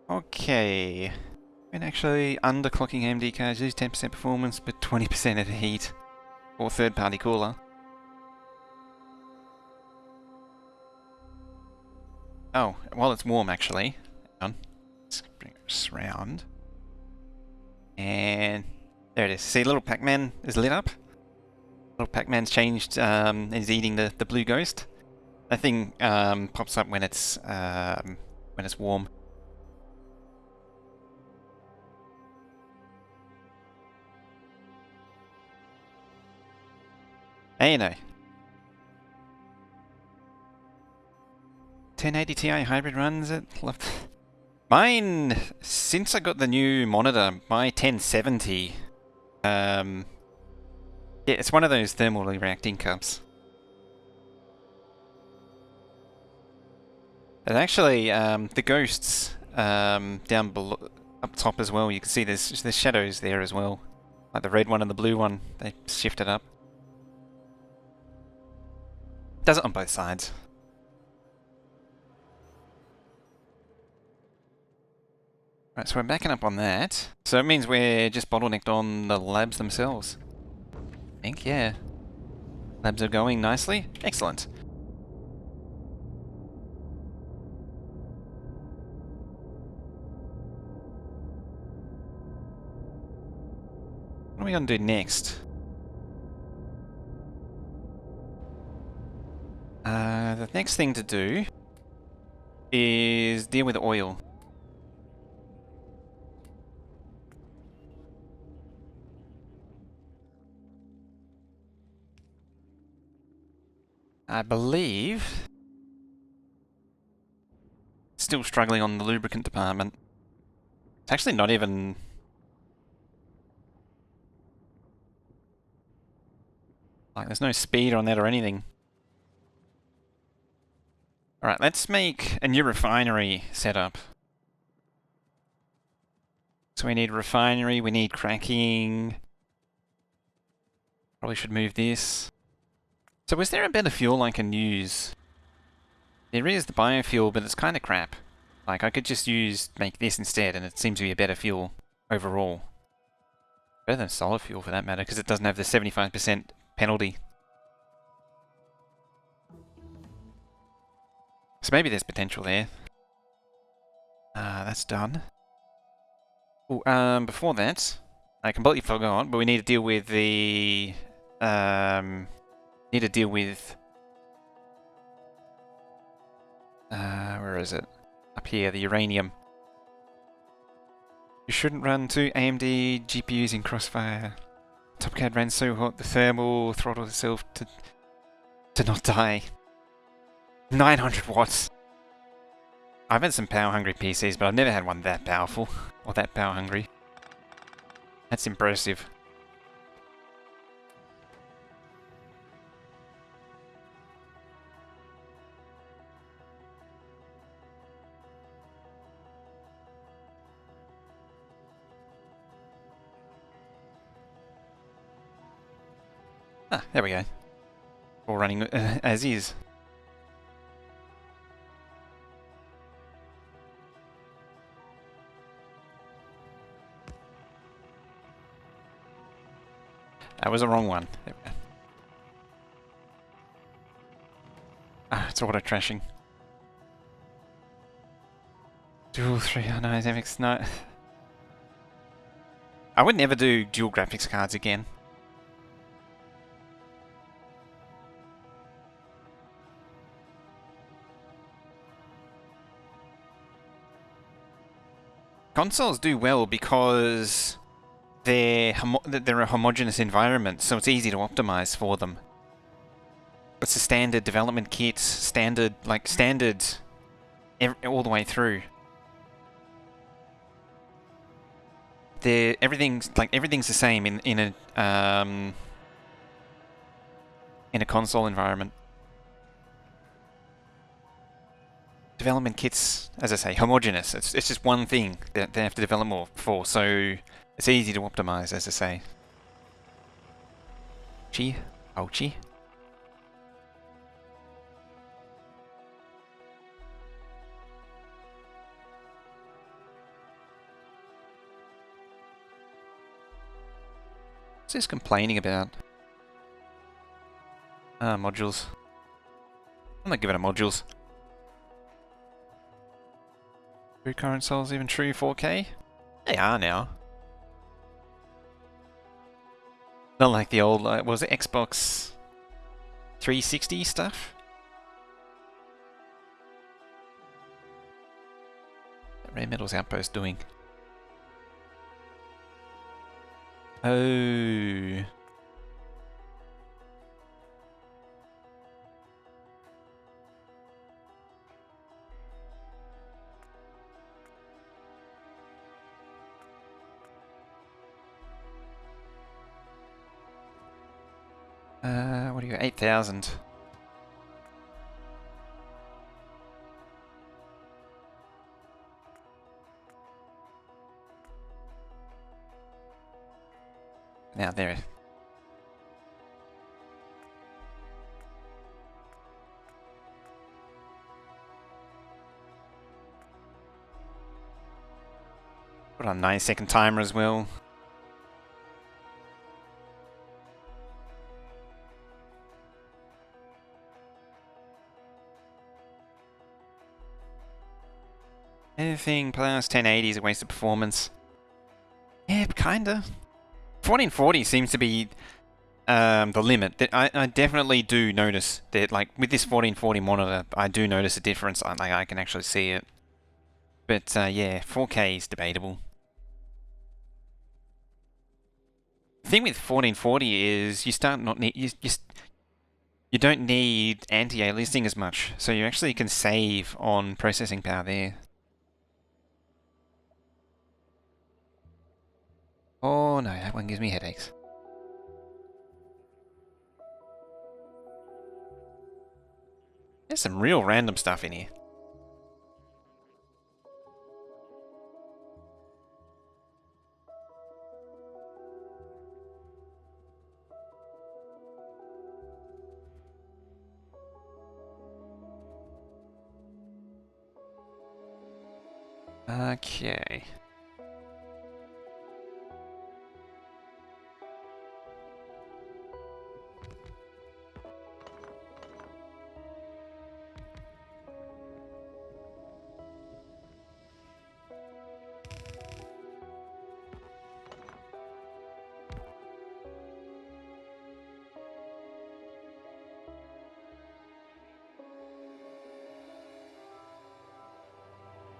Okay. And actually, underclocking AMD cards lose 10% performance, but 20% of the heat. Or third-party cooler. Oh, well, it's warm actually. Hang on. Let's bring this round. And there it is. See, little Pac-Man is lit up. Little Pac-Man's changed, is eating the blue ghost. That thing pops up when it's warm. Hey, no. 1080 Ti hybrid runs it. Mine, since I got the new monitor, my 1070, yeah, it's one of those thermally reacting cups. And actually, the ghosts down below, up top as well, you can see there's shadows there as well. Like the red one and the blue one, they shifted up. Does it on both sides. Right, so we're backing up on that. So it means we're just bottlenecked on the labs themselves. I think, yeah. Labs are going nicely. Excellent. What are we going to do next? The next thing to do is deal with oil. I believe still struggling on the lubricant department. It's actually not even... like, there's no speed on that or anything. Alright, let's make a new refinery setup. So we need refinery, we need cracking. Probably should move this. So is there a better fuel I can use? There is the biofuel, but it's kind of crap. Like, I could just make this instead, and it seems to be a better fuel overall. Better than solid fuel for that matter, because it doesn't have the 75% penalty. So maybe there's potential there. That's done. Ooh, before that, I completely forgot, but we need to deal with the... where is it? Up here, the uranium. You shouldn't run two AMD GPUs in crossfire. TopCAD ran so hot, the thermal throttled itself to not die. 900 watts! I've had some power-hungry PCs, but I've never had one that powerful, or that power-hungry. That's impressive. Ah, there we go. All running as is. That was the wrong one. There we go. Ah, it's auto-trashing. Dual 309 MX9. I would never do dual graphics cards again. Consoles do well because they're a homogeneous environment, so it's easy to optimize for them. It's a standard development kit, standard all the way through. Everything's the same in a console environment. Development kits, as I say, homogeneous. It's just one thing that they have to develop more for, so it's easy to optimize, as I say. Ouchie. What's this complaining about? Modules. I'm not giving it modules. True current souls even true 4K? They are now. Not like the old, what was it, Xbox 360 stuff? What Rare Metals Outpost doing? Oh. What do you got? 8,000. Now there. Put on a 9-second timer as well. Anything past 1080 is a waste of performance. Yeah, kinda. 1440 seems to be the limit. That I definitely do notice that, like, with this 1440 monitor, I do notice a difference. I can actually see it. But yeah, 4K is debatable. The thing with 1440 is you start not need you don't need anti-aliasing as much, so you actually can save on processing power there. Oh no, that one gives me headaches. There's some real random stuff in here. Okay.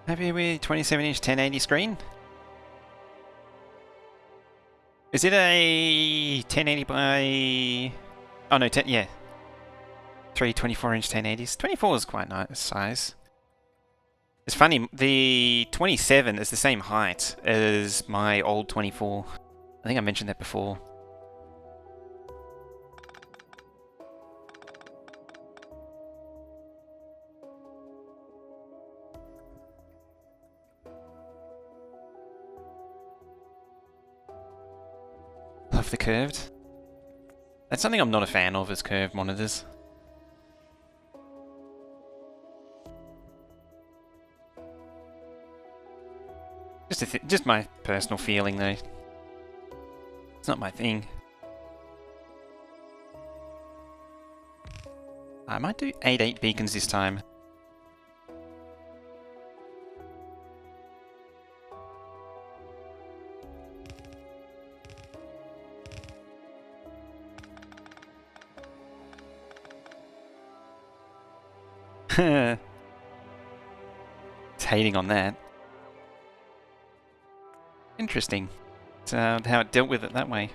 Happy with 27-inch 1080 screen? Is it a 1080 by... Oh no, yeah. 324-inch 1080s. 24 is quite nice size. It's funny, the 27 is the same height as my old 24. I think I mentioned that before. Love the curved. That's something I'm not a fan of, is curved monitors. Just my personal feeling though. It's not my thing. I might do 8.8 beacons this time. It's hating on that. Interesting. It's how it dealt with it that way.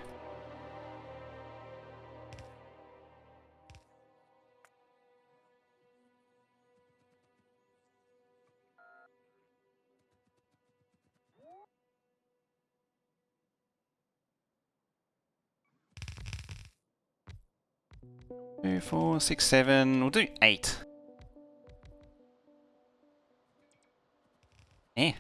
Two, 4, 6, 7. We'll do 8. Eh.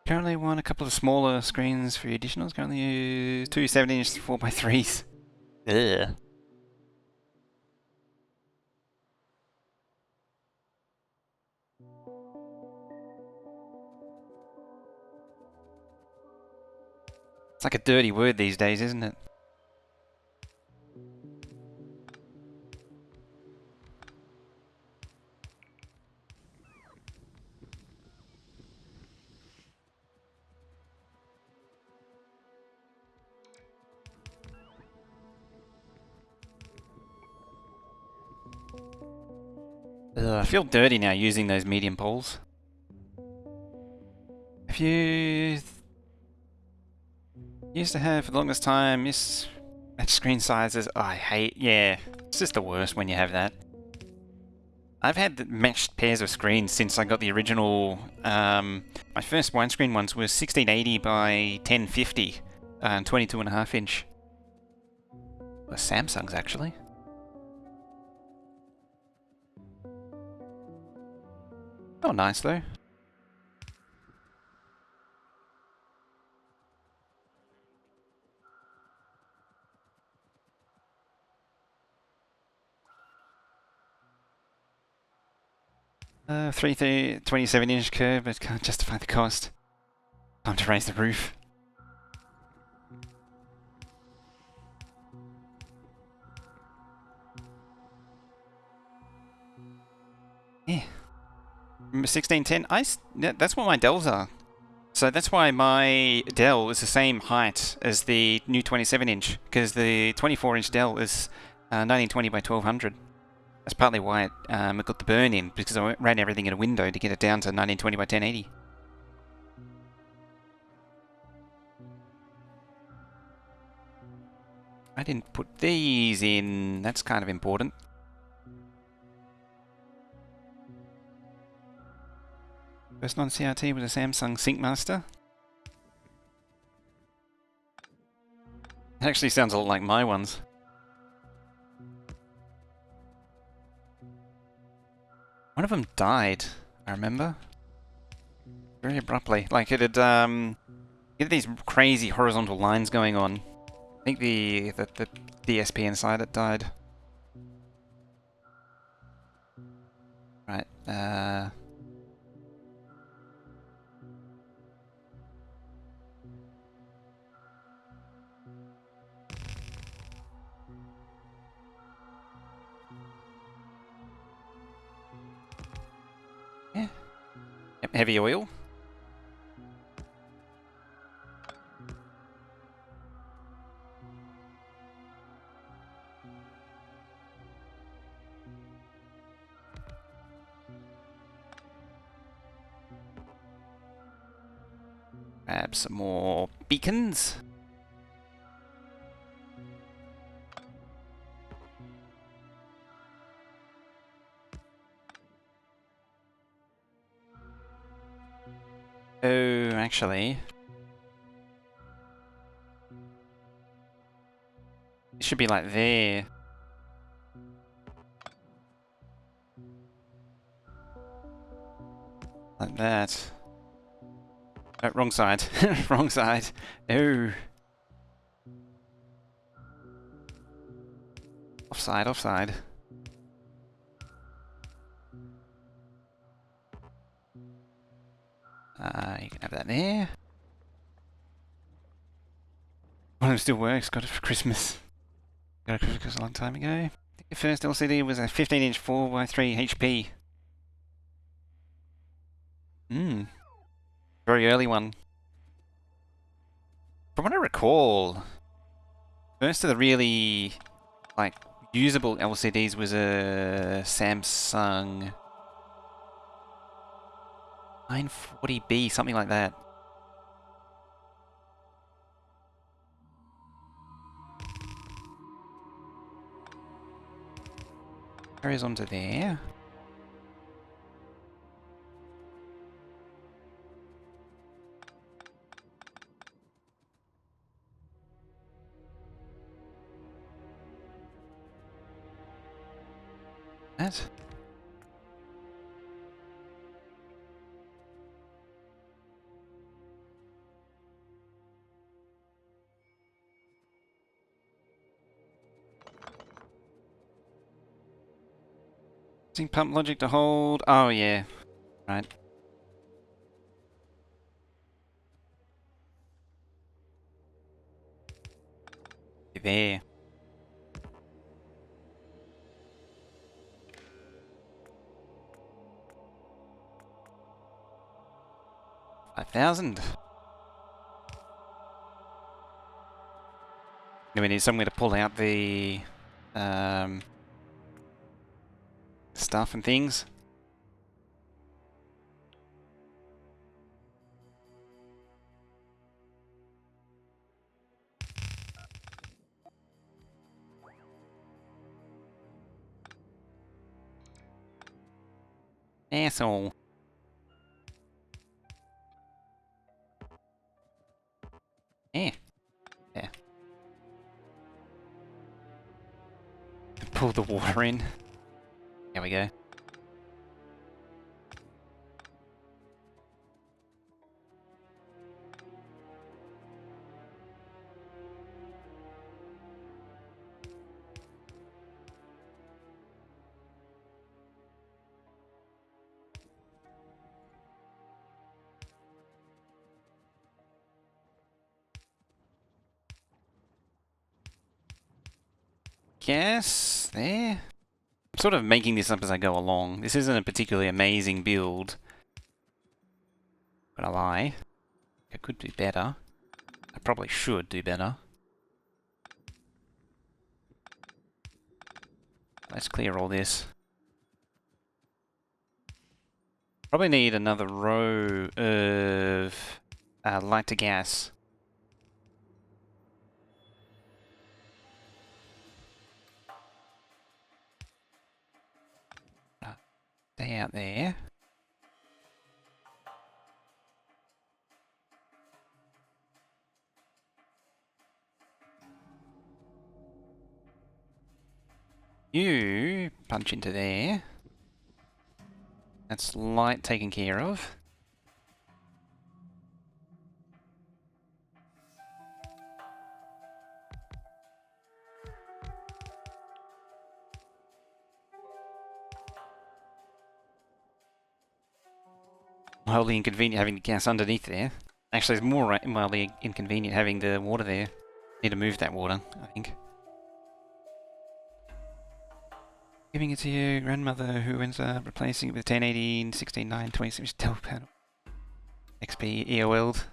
Currently want a couple of smaller screens for your additionals. Currently use two 7-inch 4x3s. Ugh. It's like a dirty word these days, isn't it? Ugh, I feel dirty now using those medium poles. If you used to have for the longest time, match screen sizes. Oh, I hate, yeah, it's just the worst when you have that. I've had matched pairs of screens since I got the original. My first widescreen ones were 1680 by 1050 and 22.5 inch. Well, Samsung's actually. Oh, nice though. Uh, 27-inch curve, but can't justify the cost. Time to raise the roof. Yeah. Remember 1610? Yeah, that's what my Dells are. So that's why my Dell is the same height as the new 27-inch, because the 24-inch Dell is 1920 by 1200. That's partly why it got the burn in, because I ran everything in a window to get it down to 1920 by 1080. I didn't put these in. That's kind of important. First non-CRT was a Samsung SyncMaster. It actually sounds a lot like my ones. One of them died, I remember. Very abruptly. Like it had, you had these crazy horizontal lines going on. I think the DSP inside it died. Right, yeah. Yep, heavy oil. Grab some more beacons. Oh, actually, it should be like there. Like that. Oh, wrong side. Wrong side. Oh. Offside, offside. You can have that there. One of them still works. Got it for Christmas. Got it for Christmas a long time ago. I think the first LCD was a 15-inch 4x3 HP. Very early one. From what I recall, first of the really, like, usable LCDs was a Samsung 940B, something like that. Carries on to there. That. Using pump logic to hold. Oh, yeah. Right. There. $5,000. Then we need somewhere to pull out the stuff and things. Asshole. Yeah. Yeah. Pull the water in. There we go. Yes, there. I'm sort of making this up as I go along. This isn't a particularly amazing build. But I lie. I could do better. I probably should do better. Let's clear all this. Probably need another row of light to gas. Stay out there. You punch into there. That's light taken care of. Mildly inconvenient having the gas underneath there. Actually, it's more mildly inconvenient having the water there. Need to move that water, I think. Giving it to your grandmother, who ends up replacing it with 1080, 16.9, 26 tel panel. XP EOL'd.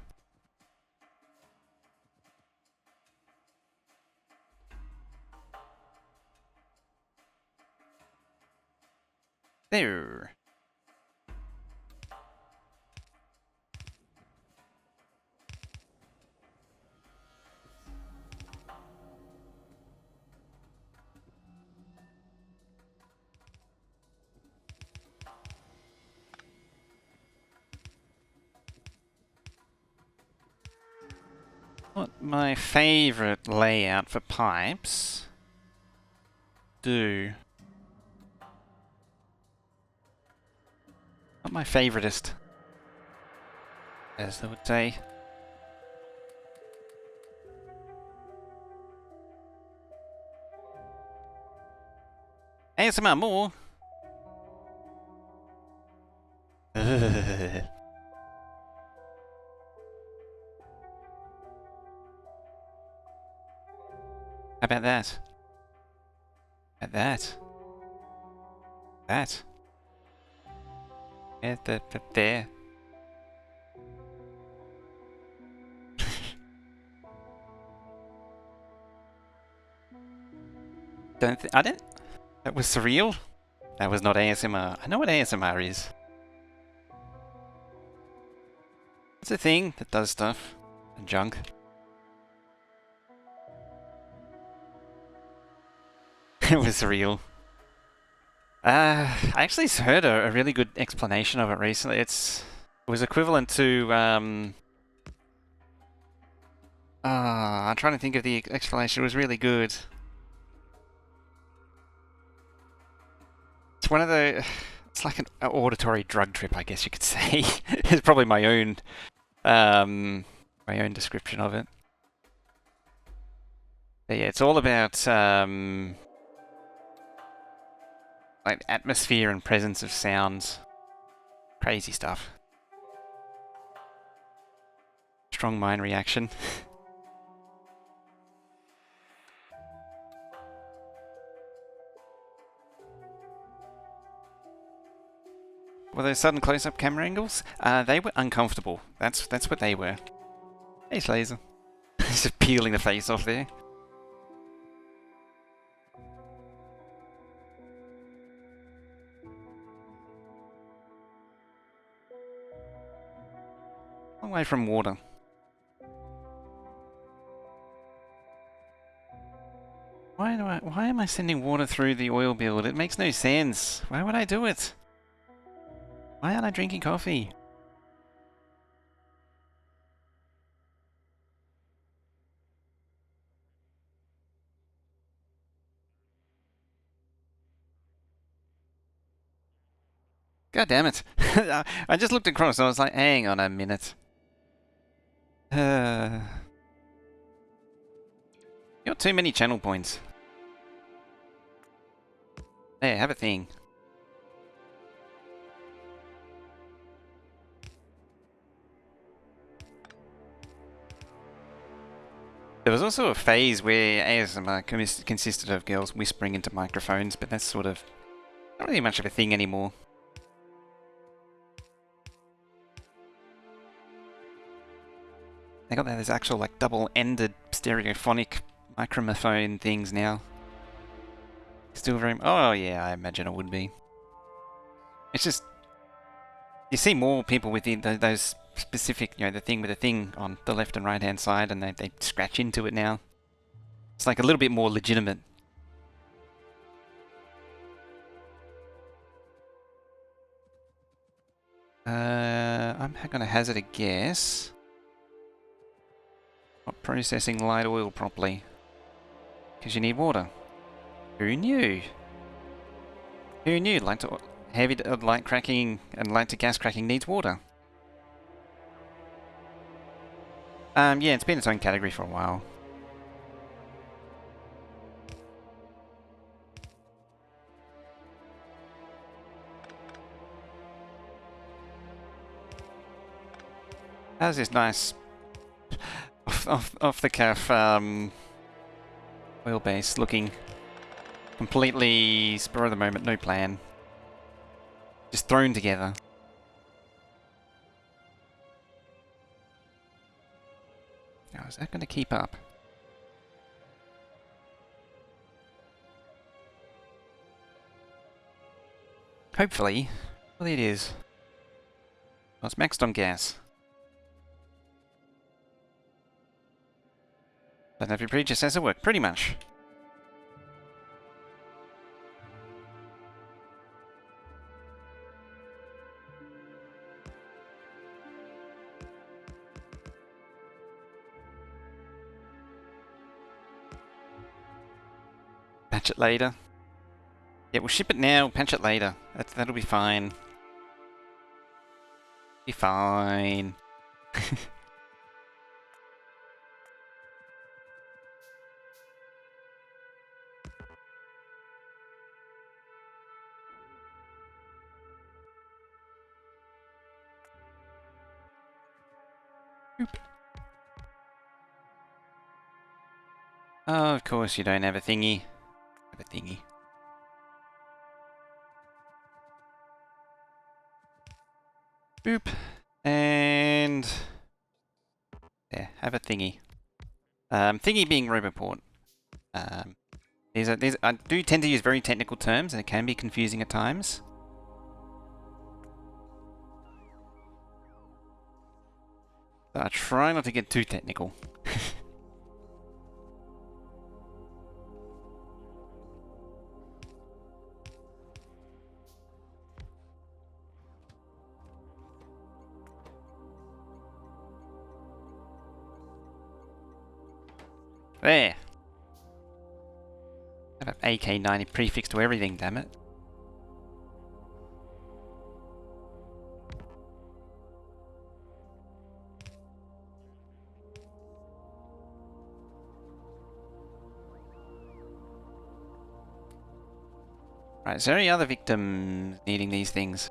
There. What my favourite layout for pipes do. Not my favoritist, as they would say. ASMR more. How about that? At that. That. Yeah, there. I didn't. That was surreal. That was not ASMR. I know what ASMR is. It's a thing that does stuff and junk. It was surreal. I actually heard a really good explanation of it recently. It was equivalent to I'm trying to think of the explanation. It was really good. It's one of the. It's like an auditory drug trip, I guess you could say. It's probably my own description of it. But yeah, it's all about like atmosphere and presence of sounds. Crazy stuff. Strong mind reaction. Were those sudden close-up camera angles? They were uncomfortable. That's what they were. Hey, Laser. Just peeling the face off there. Long way from water. Why am I sending water through the oil build? It makes no sense. Why would I do it? Why aren't I drinking coffee? God damn it. I just looked across and I was like, hang on a minute. Got too many channel points. Hey, have a thing. There was also a phase where ASMR consisted of girls whispering into microphones, but that's sort of not really much of a thing anymore. They got those actual like double-ended stereophonic microphone things now. Still very... Oh yeah, I imagine it would be. It's just... You see more people with those specific, you know, the thing with the thing on the left and right hand side, and they scratch into it now. It's like a little bit more legitimate. I'm gonna hazard a guess. Not processing light oil properly. Because you need water. Who knew? Who knew light cracking and light to gas cracking needs water? Yeah, it's been its own category for a while. How's this nice off the cuff oil base looking completely spur of the moment, no plan. Just thrown together. Now, is that going to keep up? Hopefully. Well, it is. Well, it's maxed on gas. Doesn't have your predecessor work, pretty much. Patch it later. Yeah, we'll ship it now, patch it later. That'll be fine. Be fine. Oh, of course you don't have a thingy. Have a thingy. Boop. And... yeah, have a thingy. Thingy being Roboport. I do tend to use very technical terms, and it can be confusing at times. So I try not to get too technical. There! I have an AK-90 prefix to everything, damn it. Right, is there any other victims needing these things?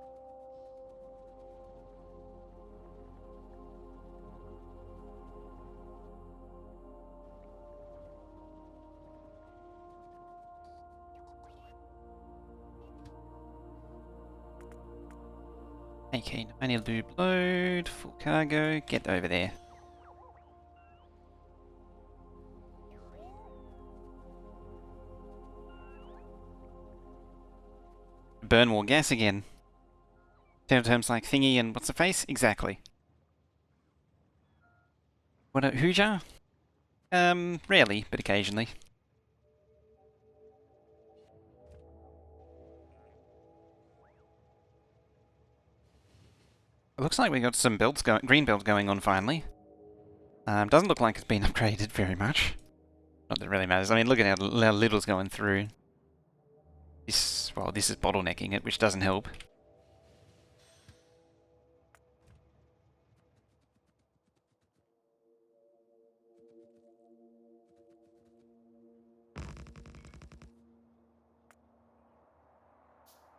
AK 90 lube load, full cargo, get over there. Burn more gas again. Terms like thingy and what's the face? Exactly. What a Hooja? Rarely, but occasionally. It looks like we got some builds green builds going on finally. Doesn't look like it's been upgraded very much. Not that it really matters. I mean, look at how little's going through. This is bottlenecking it, which doesn't help.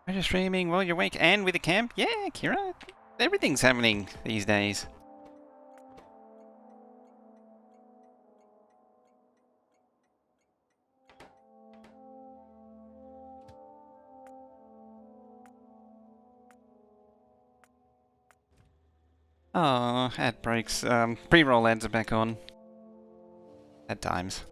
Are you streaming while you're awake and with a camp? Yeah, Kira. Everything's happening these days. Oh, ad breaks. Pre-roll ads are back on. At times.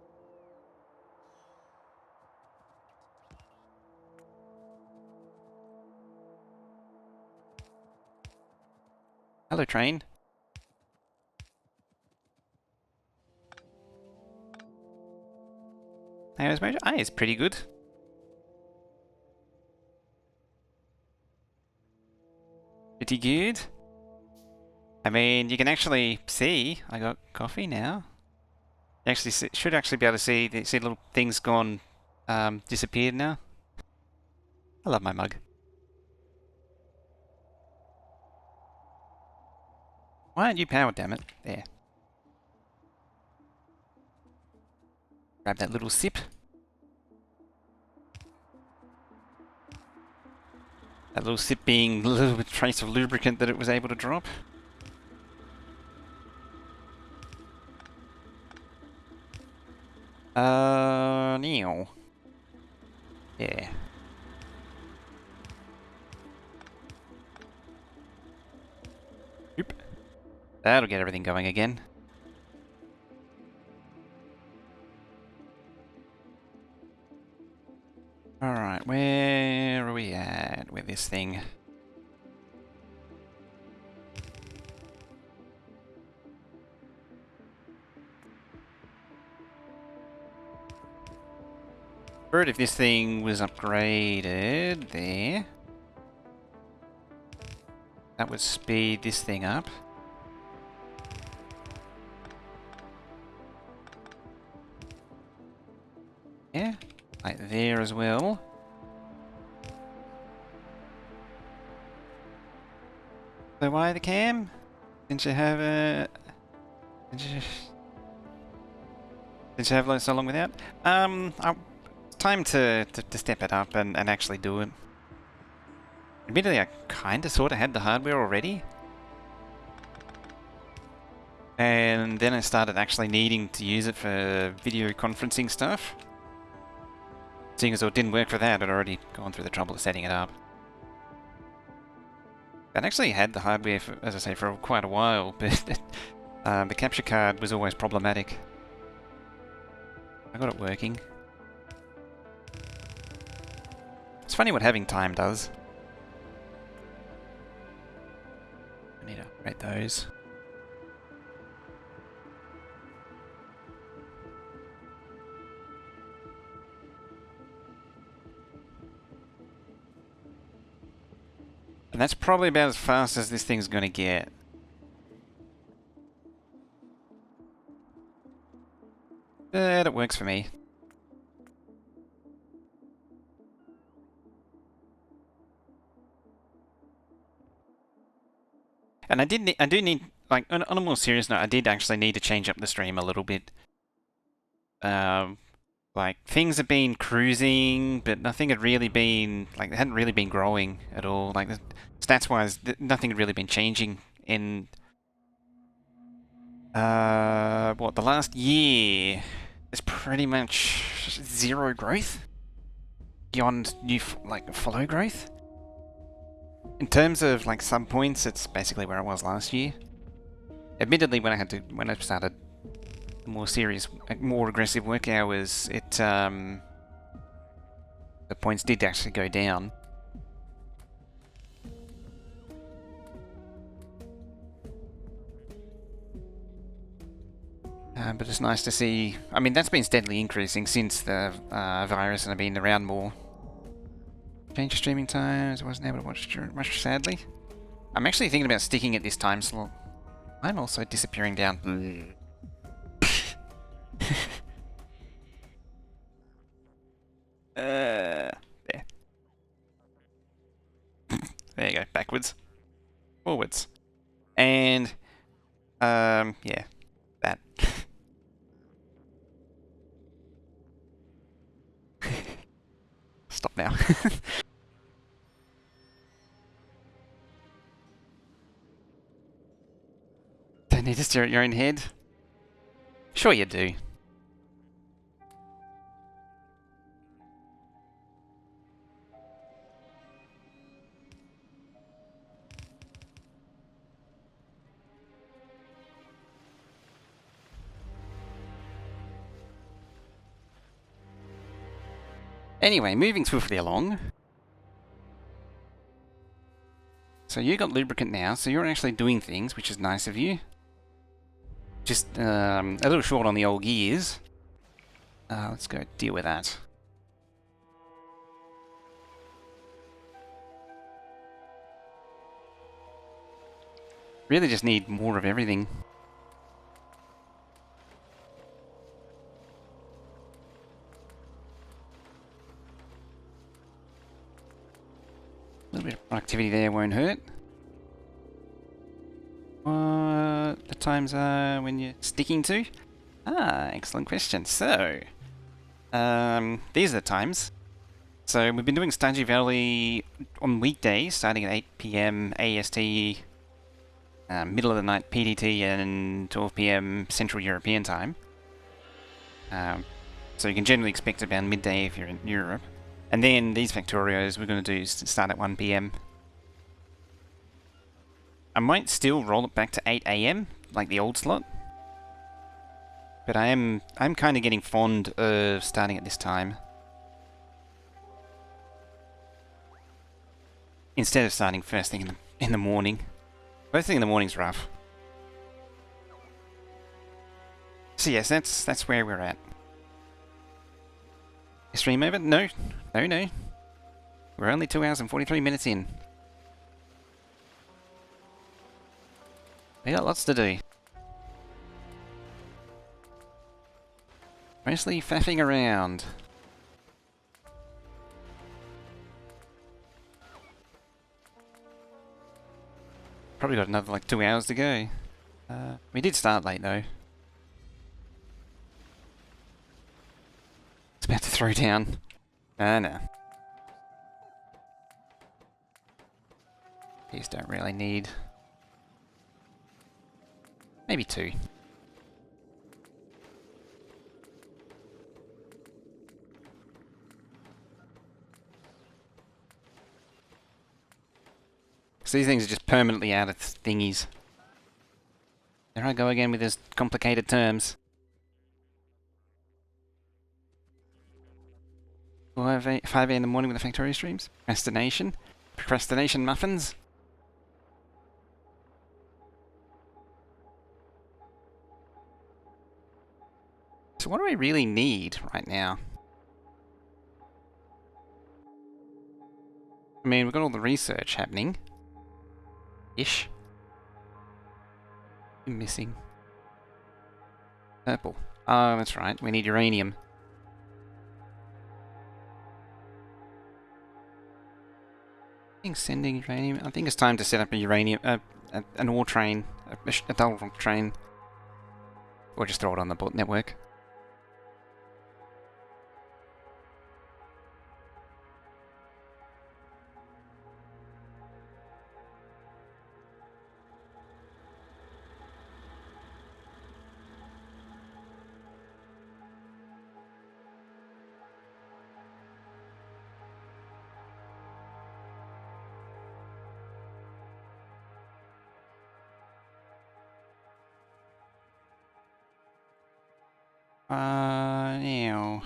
Hello, train. How's Mojo? It's pretty good. Pretty good. I mean, you can actually see I got coffee now. You actually should actually be able to see little things gone disappeared now. I love my mug. Why aren't you powered, damn it? There. Grab that little sip. That little sip being a little bit trace of lubricant that it was able to drop. Neil. Yeah. Oop. That'll get everything going again. Alright, where are we at with this thing? Bird, if this thing was upgraded there, that would speed this thing up. Yeah, like there as well. So why the cam? Didn't you have a... Didn't you have like so long without? It's time to step it up and actually do it. Admittedly, I kinda sorta had the hardware already. And then I started actually needing to use it for video conferencing stuff. Seeing as though it didn't work for that, I'd already gone through the trouble of setting it up. I actually had the hardware, for, as I say, for quite a while, but the capture card was always problematic. I got it working. It's funny what having time does. I need to upgrade those. And that's probably about as fast as this thing's gonna get. But it works for me. And I do need, like, on a more serious note, I did actually need to change up the stream a little bit. Like, things have been cruising, but nothing had really been, like, they hadn't really been growing at all. Like, stats-wise, nothing had really been changing in, what, the last year? There's pretty much zero growth beyond new, like, follow growth. In terms of, like, sub points, it's basically where I was last year. Admittedly, when I started more serious, more aggressive work hours, the points did actually go down. But it's nice to see. I mean, that's been steadily increasing since the virus and I've been around more. Change your streaming times. I wasn't able to watch much, sadly. I'm actually thinking about sticking at this time slot. I'm also disappearing down. There. There you go. Backwards. Forwards. And, yeah. That. Stop now. Don't need to stare at your own head? Sure you do. Anyway, moving swiftly along. So you got lubricant now, so you're actually doing things, which is nice of you. Just a little short on the old gears. Let's go deal with that. Really just need more of everything. A little bit of productivity there won't hurt. What the times are when you're sticking to? Ah, excellent question. So, these are the times. So we've been doing Stardew Valley on weekdays, starting at 8 PM AST, middle of the night PDT, and 12 PM Central European time. So you can generally expect about midday if you're in Europe. And then these Factorios we're going to do start at 1 PM. I might still roll it back to 8 AM, like the old slot. But I'm kind of getting fond of starting at this time. Instead of starting first thing in the morning. First thing in the morning's rough. So yes, that's where we're at. Stream over? No. No. We're only 2 hours and 43 minutes in. We got lots to do. Mostly faffing around. Probably got another like 2 hours to go. We did start late though. It's about to throw down. No. These don't really need... maybe 2. So these things are just permanently out of thingies. There I go again with his complicated terms. 5 AM in the morning with the Factorio streams. Procrastination muffins. So what do I really need right now? I mean, we've got all the research happening. Ish. I'm missing. Purple. Oh, that's right. We need uranium. Sending uranium. I think it's time to set up a uranium, an ore train, a double train, or just throw it on the network. Now.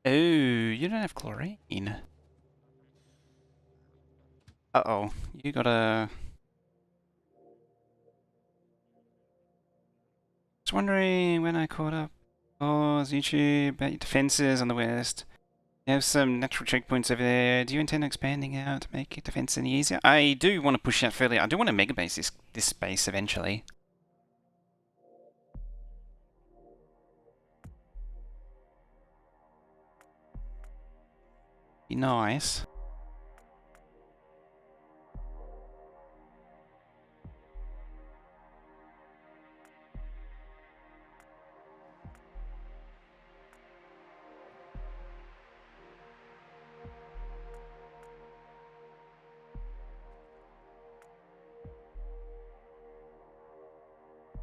Oh, you don't have chlorine. Uh-oh, you gotta... Just wondering when I caught up. Oh, YouTube, about your defenses on the west. You have some natural checkpoints over there. Do you intend expanding out to make your defense any easier? I do want to push out further. I do want to mega base this space eventually. Be nice.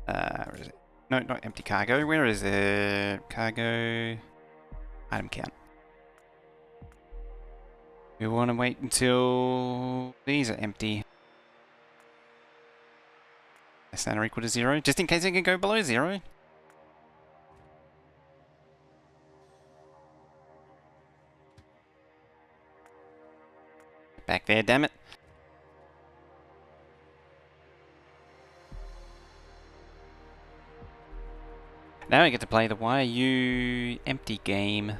Where is it? No, not empty cargo. Where is it? Cargo... Item count. We want to wait until these are empty. Less than or equal to 0, just in case it can go below 0. Back there, damn it. Now I get to play the Why Are You Empty game.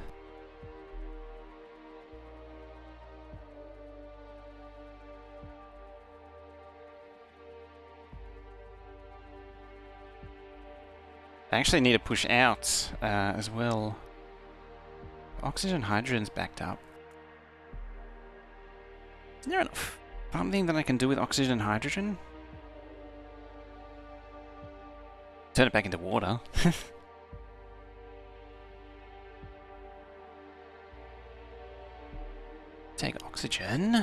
I actually need to push out as well. Oxygen hydrogen's backed up. Is there enough something that I can do with oxygen hydrogen? Turn it back into water. Take oxygen.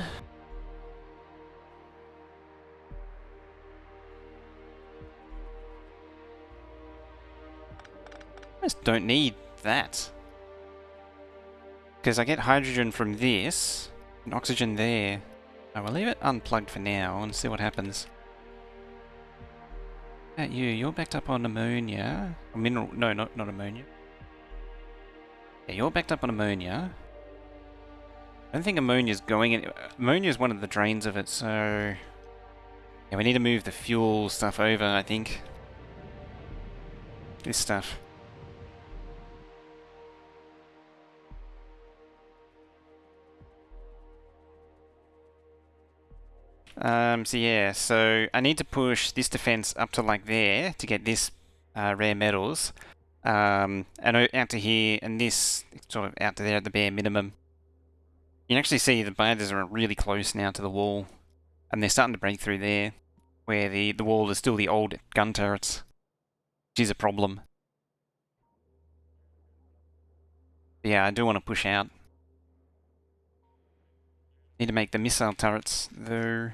I just don't need that. Because I get hydrogen from this, and oxygen there. I will leave it unplugged for now and see what happens. You're backed up on ammonia. Or mineral, no, not ammonia. Yeah, you're backed up on ammonia. I don't think ammonia's going in. Ammonia is one of the drains of it, so... Yeah, we need to move the fuel stuff over, I think. This stuff. So yeah, so I need to push this defense up to like there to get this rare metals. And out to here, and this sort of out to there at the bare minimum. You can actually see the bathers are really close now to the wall, and they're starting to break through there, where the wall is still the old gun turrets, which is a problem. But yeah, I do want to push out. Need to make the missile turrets, though.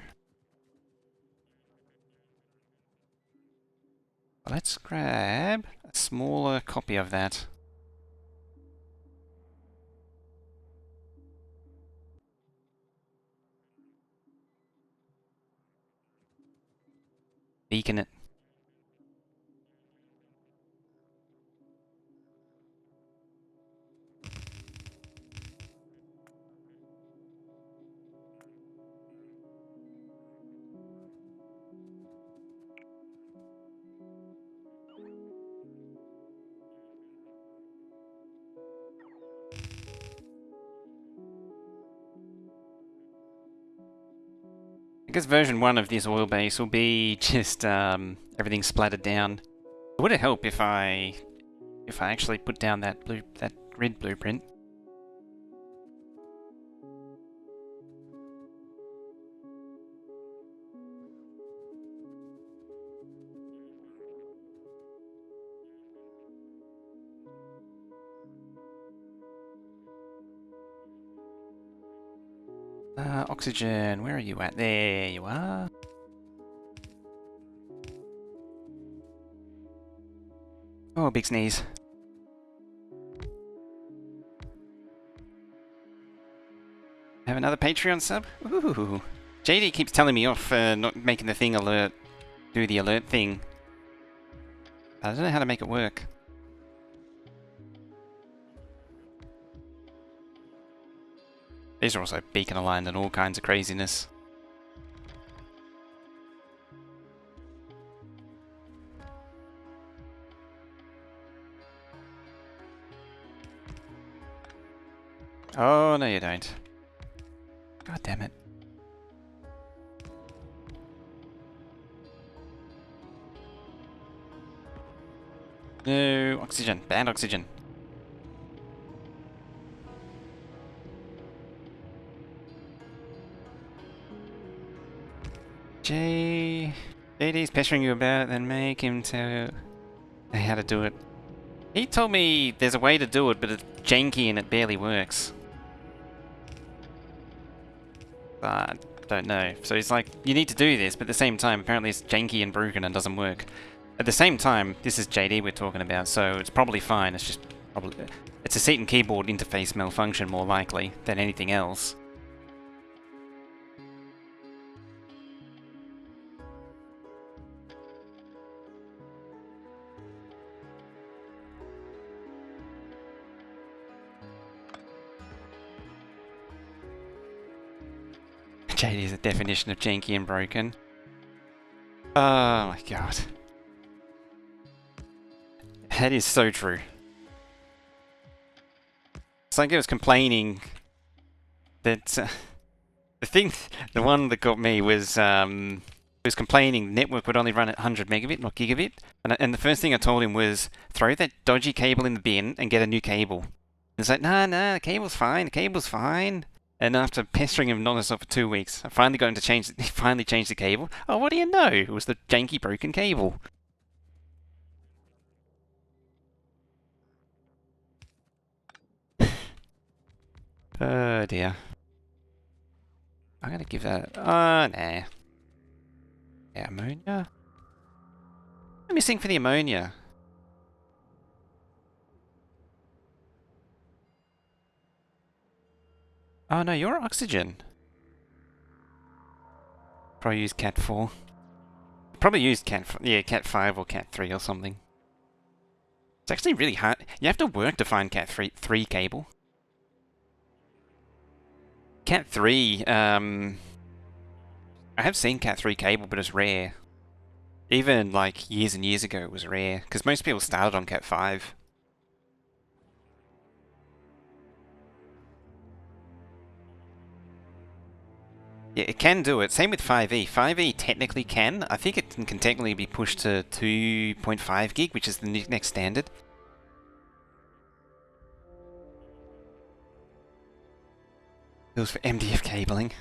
Let's grab a smaller copy of that. Beacon it. I guess version 1 of this oil base will be just everything splattered down. Would it help if I actually put down that grid blueprint? Oxygen, where are you at? There you are. Oh, big sneeze. Have another Patreon sub? Ooh. JD keeps telling me off for not making the thing alert, do the alert thing. I don't know how to make it work. These are also beacon aligned and all kinds of craziness. Oh, no you don't. God damn it. No, oxygen. Banned oxygen. JD's pestering you about it, then make him tell how to do it. He told me there's a way to do it, but it's janky and it barely works. I don't know. So he's like, you need to do this, but at the same time, apparently it's janky and broken and doesn't work. At the same time, this is JD we're talking about, so it's probably fine. It's just probably... It's a seat and keyboard interface malfunction more likely than anything else. JD is a definition of janky and broken. Oh my god. That is so true. It's like I was complaining that the one that got me was complaining the network would only run at 100 megabit, not gigabit. And the first thing I told him was throw that dodgy cable in the bin and get a new cable. And it's like, nah, the cable's fine, the cable's fine. And after pestering him non-stop for 2 weeks, I finally got him to change. He finally changed the cable. Oh, what do you know? It was the janky broken cable. Oh dear. I'm gonna give that. Nah. Yeah, ammonia. I'm missing for the ammonia. Oh no, you're oxygen. Probably used Cat 4. Probably used Cat 5 or Cat 3 or something. It's actually really hard. You have to work to find Cat 3 cable. Cat 3, I have seen Cat 3 cable, but it's rare. Even like years and years ago it was rare, because most people started on Cat 5. Yeah, it can do it. Same with 5e. 5e technically can. I think it can technically be pushed to 2.5 gig, which is the next standard. It was for MDF cabling.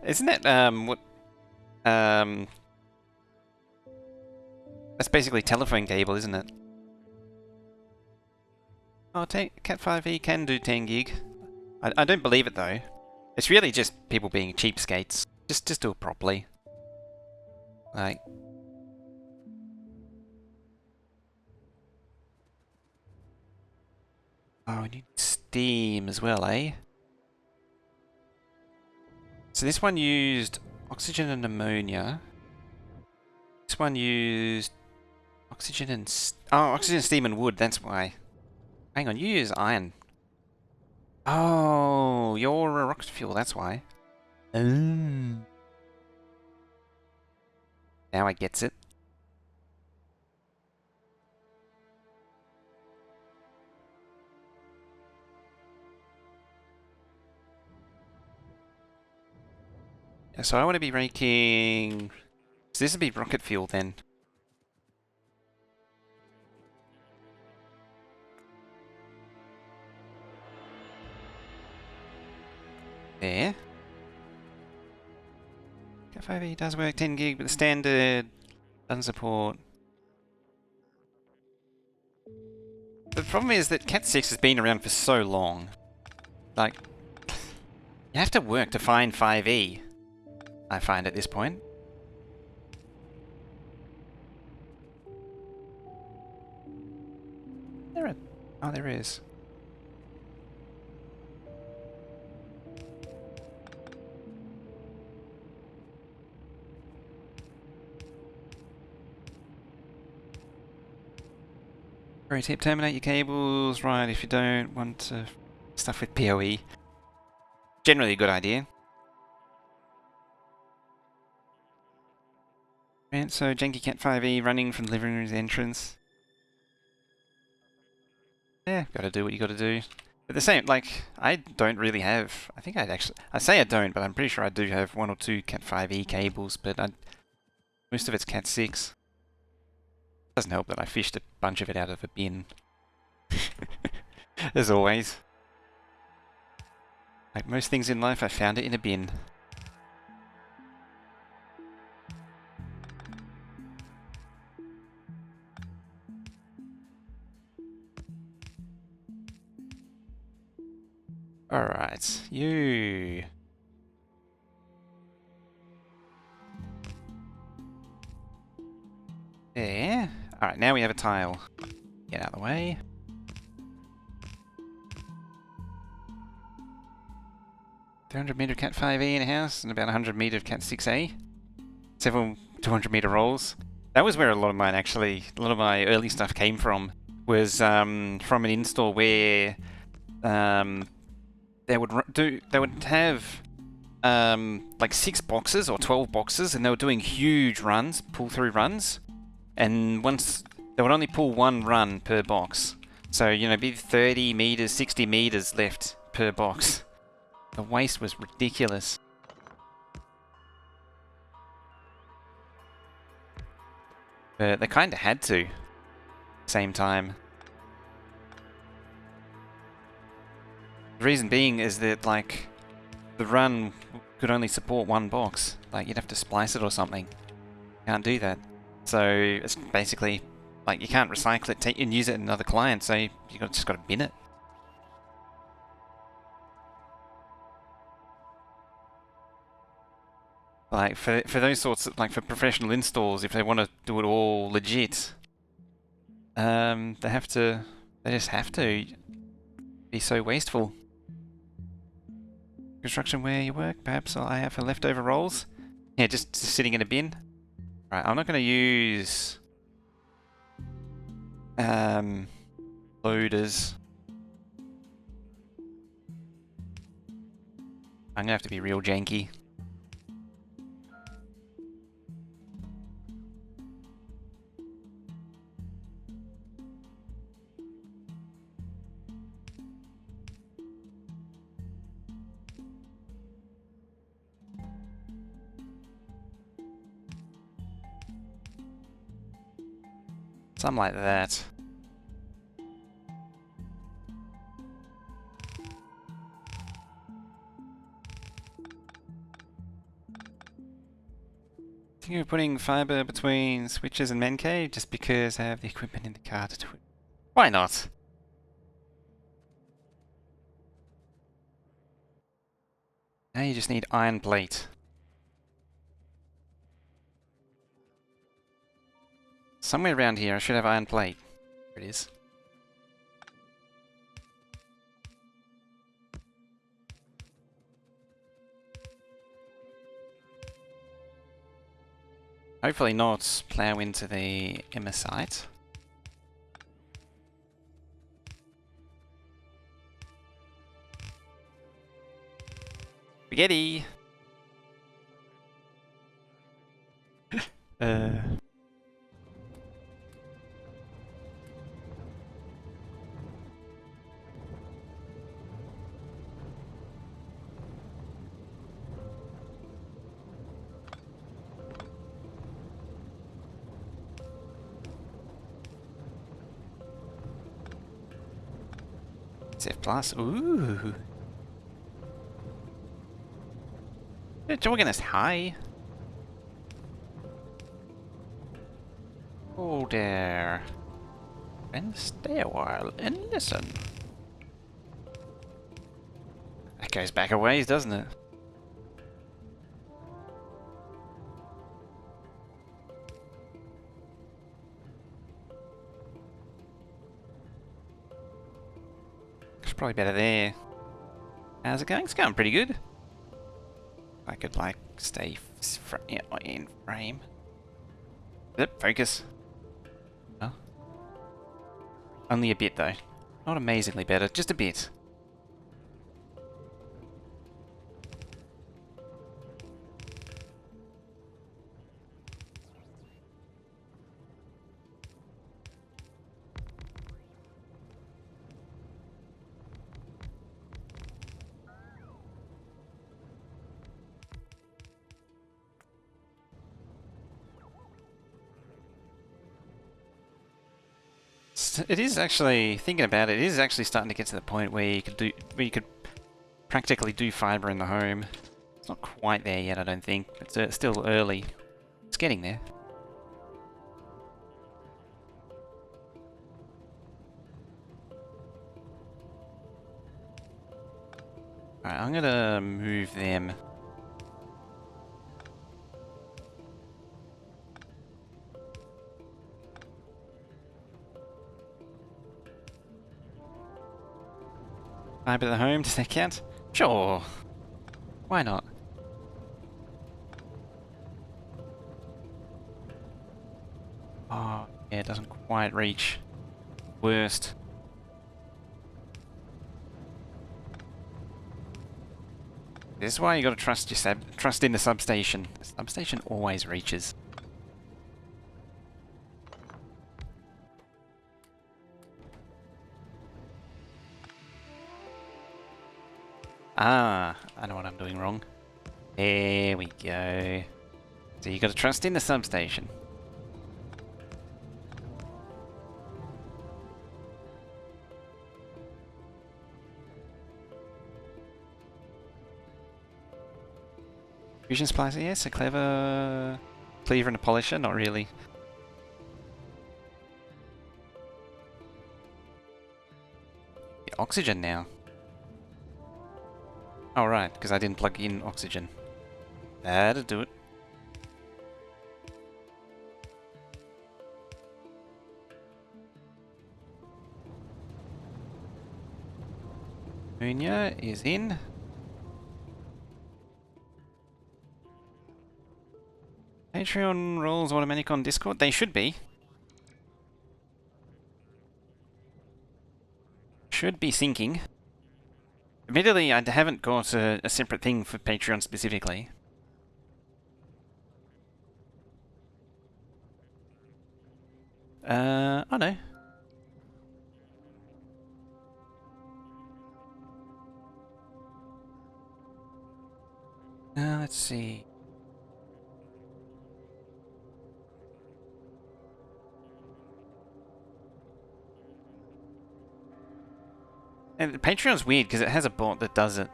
Isn't that, what, that's basically telephone cable, isn't it? Oh, Cat 5e can do 10 gig. I don't believe it though. It's really just people being cheapskates. Just do it properly. Like... Oh, we need steam as well, eh? So this one used oxygen and ammonia. This one used oxygen and... oxygen, steam and wood, that's why. Hang on, you use iron. Oh, you're a rocket fuel, that's why. Now I gets it. Yeah, so I want to be making... So this would be rocket fuel then. There. Cat 5e does work 10 gig, but the standard doesn't support. The problem is that Cat 6 has been around for so long. Like, you have to work to find 5e, I find at this point. Oh, there is. Pro tip, terminate your cables, right, if you don't want to stuff with PoE. Generally a good idea. And so Janky Cat 5e running from the living room's entrance. Yeah, gotta do what you gotta do. But the same, like, I don't really have, I think I'd actually, I say I don't, but I'm pretty sure I do have 1 or 2 Cat 5e cables, but most of it's Cat 6. Doesn't help that I fished a bunch of it out of a bin. As always. Like most things in life, I found it in a bin. Alright, you. There. Alright, now we have a tile. Get out of the way. $300 Cat 5e in a house and about 100 of Cat 6a. Several 200 rolls. That was where a lot of mine actually, a lot of my early stuff came from. Was from an install where they would have like 6 boxes or 12 boxes, and they were doing huge runs, pull-through runs, and once they would only pull 1 run per box. So, you know, be 30 meters, 60 meters left per box. The waste was ridiculous. But they kind of had to. Same time. The reason being is that, like, the run could only support 1 box. Like, you'd have to splice it or something. Can't do that. So, it's basically, like, you can't recycle it and use it in another client, so you just got to bin it. Like, for those sorts of, like, for professional installs, if they want to do it all legit, they just have to be so wasteful. Construction where you work, perhaps I have for leftover rolls. Yeah, just sitting in a bin. Right, I'm not going to use loaders. I'm going to have to be real janky. Something like that. Thinking of putting fiber between switches and Mencade just because I have the equipment in the car to do it. Why not? Now you just need iron plate. Somewhere around here I should have iron plate. Here it is. Hopefully not plow into the Emma site. Spaghetti! F plus. Ooh. Jorgenist, hi. Oh there. And stay a while and listen. That goes back a ways, doesn't it? It's probably better there. How's it going? It's going pretty good. I could, like, stay in frame. Yep, focus. Oh. Only a bit though. Not amazingly better, just a bit. It is actually, thinking about it, it is actually starting to get to the point where you could practically do fibre in the home. It's not quite there yet, I don't think. It's still early. It's getting there. Alright, I'm gonna move them. Fibre to the home, does that count? Sure. Why not? Oh, yeah, it doesn't quite reach. Worst. This is why you gotta trust your trust in the substation. The substation always reaches. Ah, I know what I'm doing wrong. There we go. So you gotta trust in the substation. Fusion splicer, yes, a clever cleaver and a polisher, not really. Yeah, oxygen now. Oh right, because I didn't plug in oxygen. That'll do it. Ammonia is in. Patreon rolls automatic on Discord? They should be. Should be syncing. Admittedly, I haven't got a separate thing for Patreon specifically. Oh no. Let's see. And Patreon's weird because it has a bot that does it.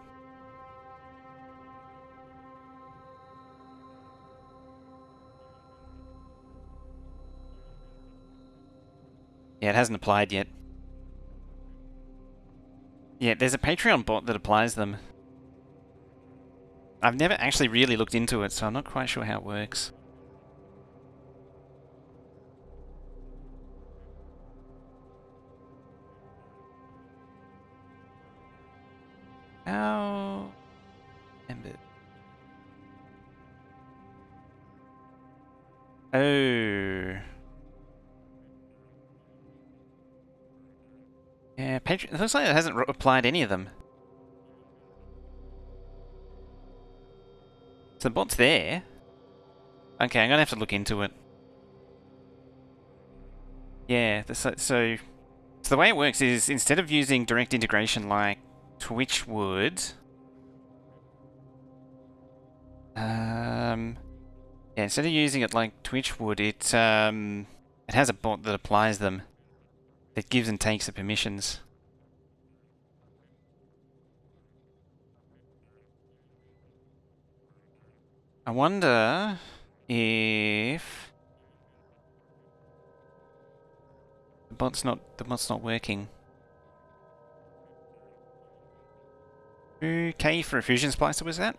Yeah, it hasn't applied yet. Yeah, there's a Patreon bot that applies them. I've never actually really looked into it, so I'm not quite sure how it works. How... Ember. Oh... Yeah, Patreon... It looks like it hasn't applied any of them. So the bot's there. Okay, I'm gonna have to look into it. Yeah, so the way it works is instead of using direct integration like Twitch would, yeah, instead of using it like Twitch would, it has a bot that applies them, that gives and takes the permissions. I wonder if the bot's not working. Okay, for a fusion splicer was that?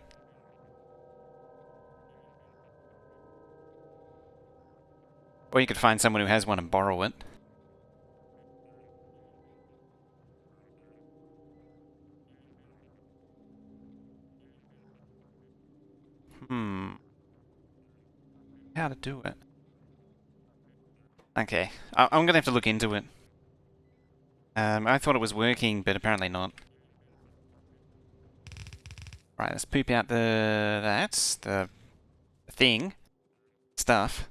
Or you could find someone who has one and borrow it. How to do it? Okay, I'm gonna have to look into it. I thought it was working, but apparently not. Right, let's poop out the thing, stuff.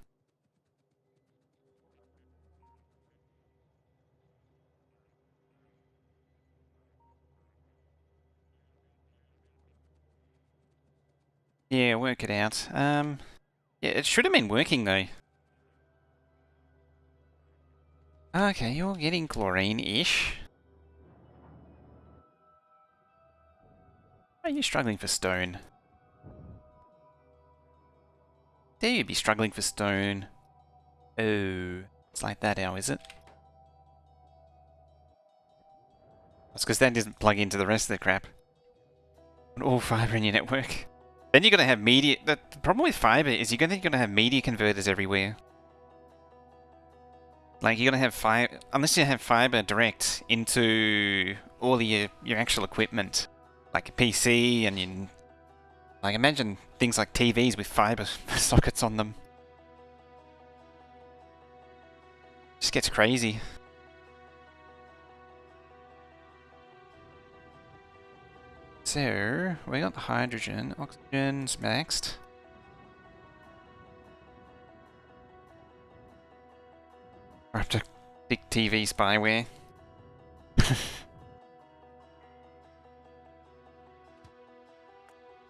Yeah, work it out. Yeah, it should have been working though. Okay, you're getting chlorine-ish. Are you struggling for stone? Dare you be struggling for stone? Oh, it's like that now, is it? That's because that doesn't plug into the rest of the crap. All fiber in your network. Then you're gonna have media. The problem with fiber is you're gonna have media converters everywhere. Like you're gonna have fiber, unless you have fiber direct into all of your actual equipment, like a PC and you, like imagine things like TVs with fiber sockets on them. Just gets crazy. So we got the hydrogen, oxygen's maxed. We're up to big TV spyware.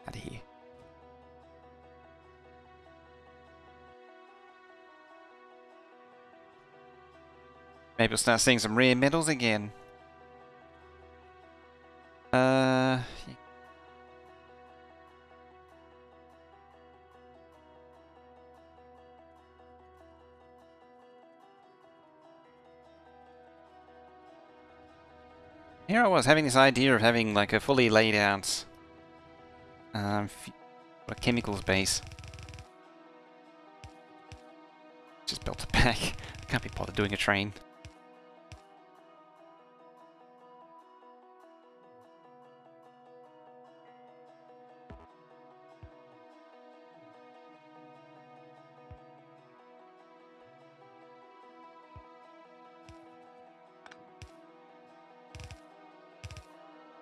Out of here. Maybe we'll start seeing some rare metals again. Yeah. Here I was having this idea of having like a fully laid out a chemicals base. Just built a pack. Can't be bothered doing a train.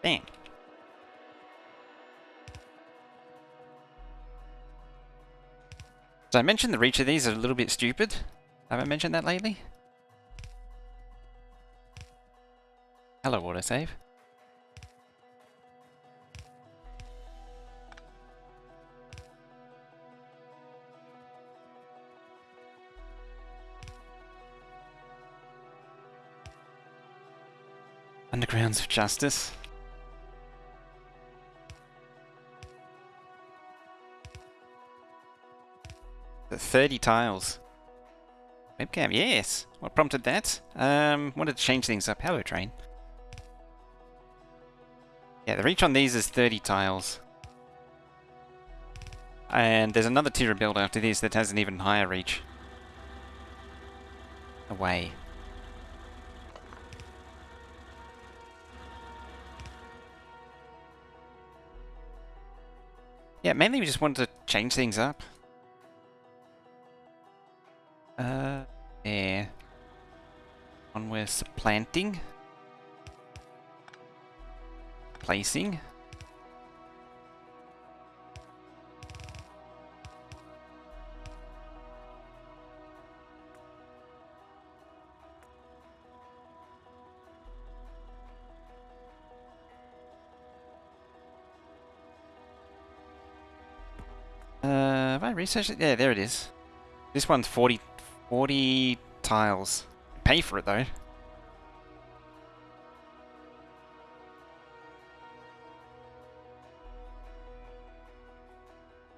Bam. So I mentioned the reach of these are a little bit stupid. Haven't mentioned that lately? Hello, autosave. Undergrounds of Justice. The 30 tiles. Webcam, yes. What prompted that? Wanted to change things up. Hello, train. Yeah, the reach on these is 30 tiles. And there's another tier of build after this that has an even higher reach. Away. Yeah, mainly we just wanted to change things up. Yeah. One we're supplanting. Placing. Have I researched it? Yeah, there it is. This one's 40 tiles. Pay for it though.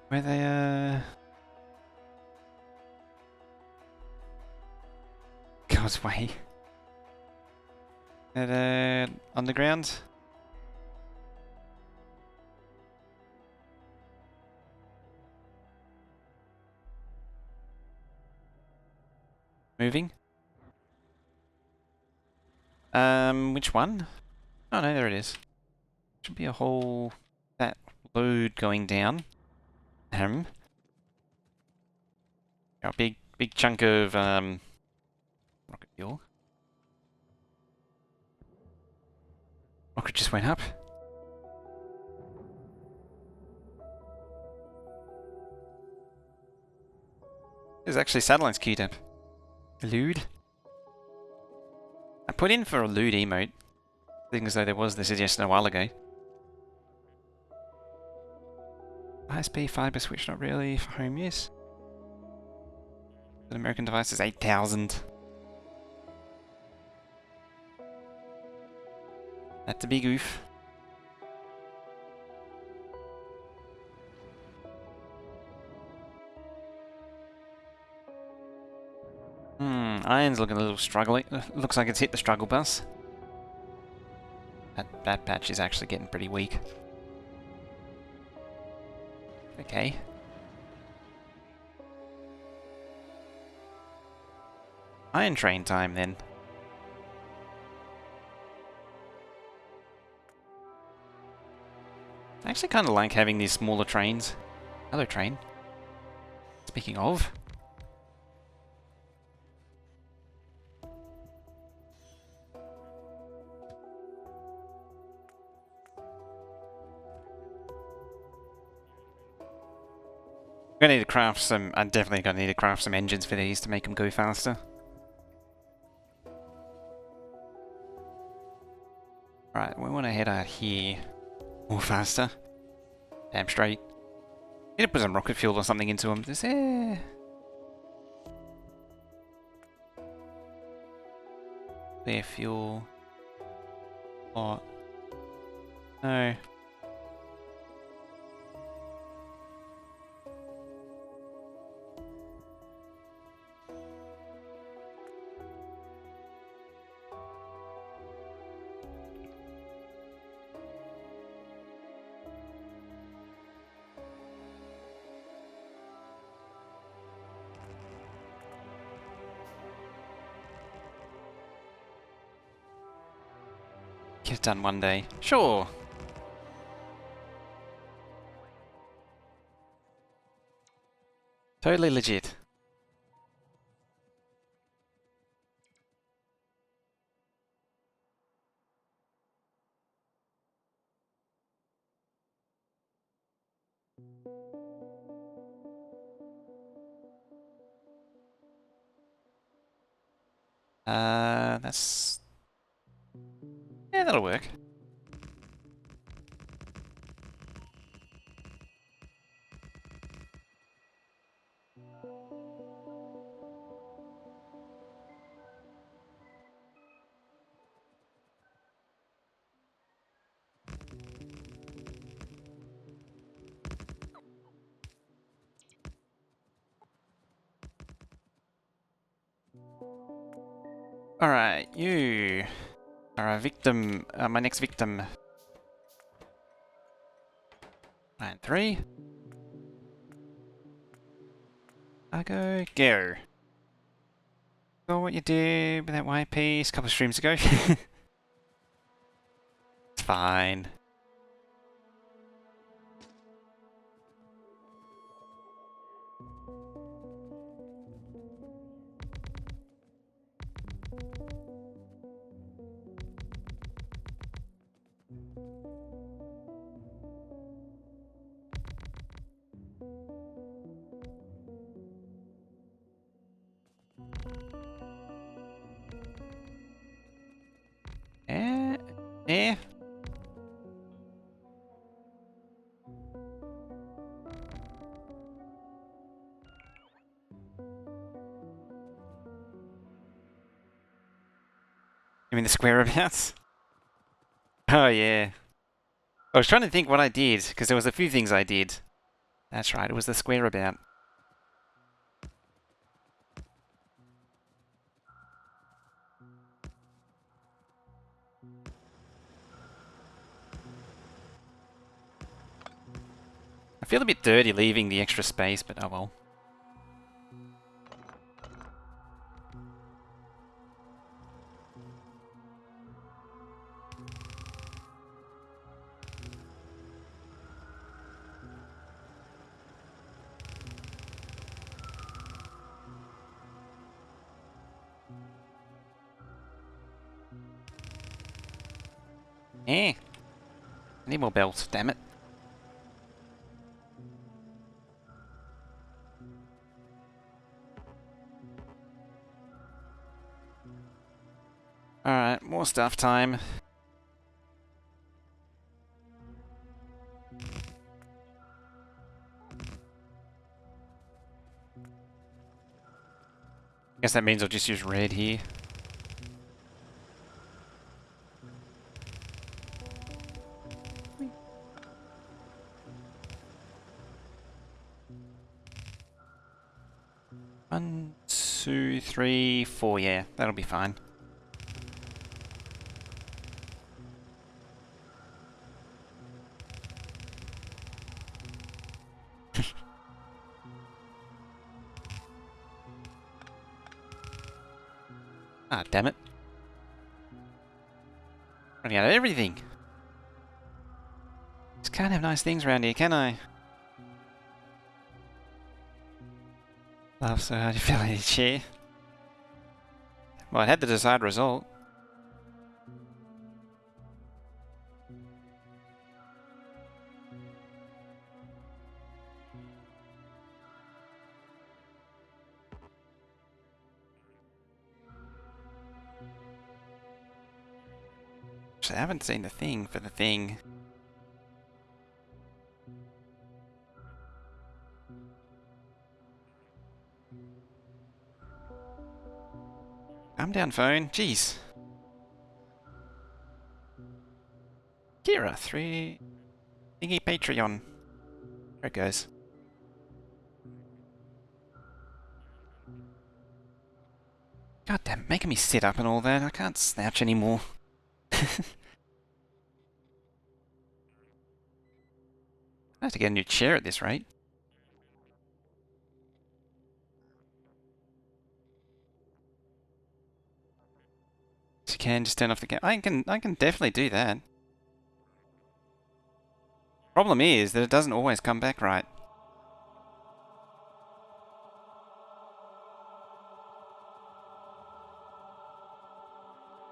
Where they, God's way. At, underground? Moving? Which one? Oh no, there it is. Should be a whole... that load going down. A big chunk of, rocket fuel. Rocket just went up. There's actually satellites queued up. Lewd. I put in for a lewd emote, seeing as though there was the suggestion a while ago. ISP fiber switch, not really for home use. An American device is 8,000. That's a big oof. Iron's looking a little struggling. Looks like it's hit the struggle bus. That patch is actually getting pretty weak. Okay. Iron train time then. I actually kind of like having these smaller trains. Hello, train. Speaking of. I'm gonna need to craft some. I'm definitely gonna need to craft some engines for these to make them go faster. Right, we want to head out here. More faster. Damn straight. Need to put some rocket fuel or something into them. Is there... There, fuel. What? No. Get it done one day. Sure. Totally legit. That's... Yeah, that'll work. Alright, you are a victim, my next victim. 9-3. Go. Saw what you did with that white piece a couple of streams ago. It's fine. Yeah. You mean the square abouts? Oh yeah. I was trying to think what I did, because there was a few things I did. That's right, it was the square about. I feel a bit dirty leaving the extra space, but oh well. Eh. I need more belts, damn it. Alright, more stuff time. Guess that means I'll just use red here. One, two, three, four, yeah, that'll be fine. Ah, damn it. Running out of everything. Just can't have nice things around here, can I? Laugh so hard you fell in your chair. Well, it had the desired result. I haven't seen the thing for the thing. Calm down, phone. Jeez. Kira, 3... Thingy Patreon. There it goes. God damn, making me sit up and all that. I can't slouch anymore. I have to get a new chair at this rate. So you can just turn off the game. I can definitely do that. Problem is that it doesn't always come back right.